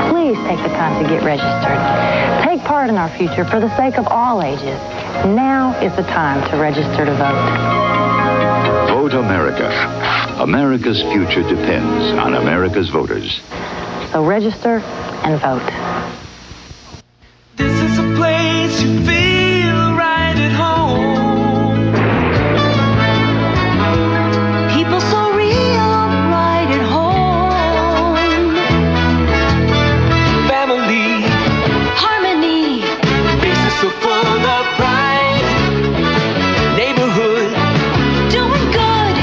please take the time to get registered. Take part in our future for the sake of all ages. Now is the time to register to vote.
Vote America. America's future depends on America's voters.
So register and vote.
This is a place you feel right at home. People so real right at home. Family, harmony, faces so full of pride. Neighborhood, doing good,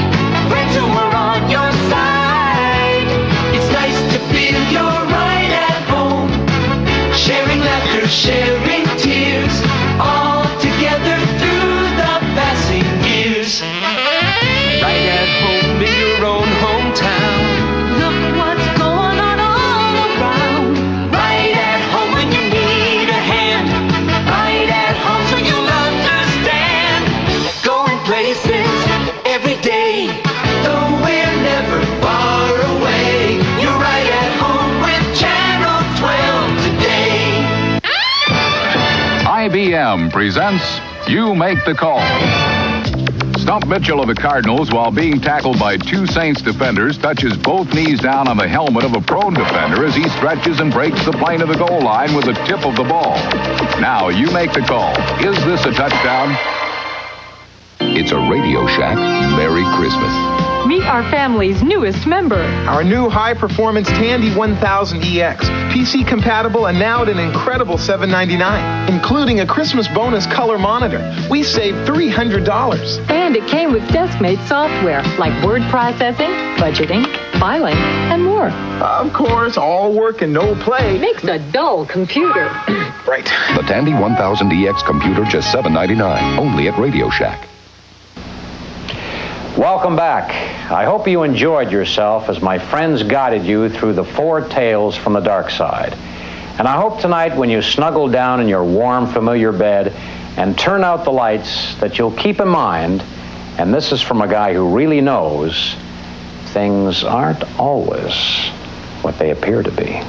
friends who are on your side. It's nice to feel you're right at home. Sharing laughter, sharing tears, all together through the passing years. Right at home in your own hometown. Look what's going on all around. Right at home when you need a hand. Right at home so you'll understand. Going places every day, though we're never far away. You're right at home with Channel 12 today.
IBM presents You Make the Call. Stump Mitchell of the Cardinals, while being tackled by 2 Saints defenders, touches both knees down on the helmet of a prone defender as he stretches and breaks the plane of the goal line with the tip of the ball. Now, you make the call. Is this a touchdown?
It's a Radio Shack Merry Christmas.
Meet our family's newest member.
Our new high-performance Tandy 1000EX. PC compatible and now at an incredible $799, including a Christmas bonus color monitor. We saved $300.
And it came with desk-mate software like word processing, budgeting, filing, and more.
Of course, all work and no play.
Makes a dull computer.
Right.
The Tandy 1000EX computer, just $799, only at Radio Shack.
Welcome back. I hope you enjoyed yourself as my friends guided you through the 4 tales from the dark side. And I hope tonight when you snuggle down in your warm, familiar bed and turn out the lights that you'll keep in mind, and this is from a guy who really knows, things aren't always what they appear to be.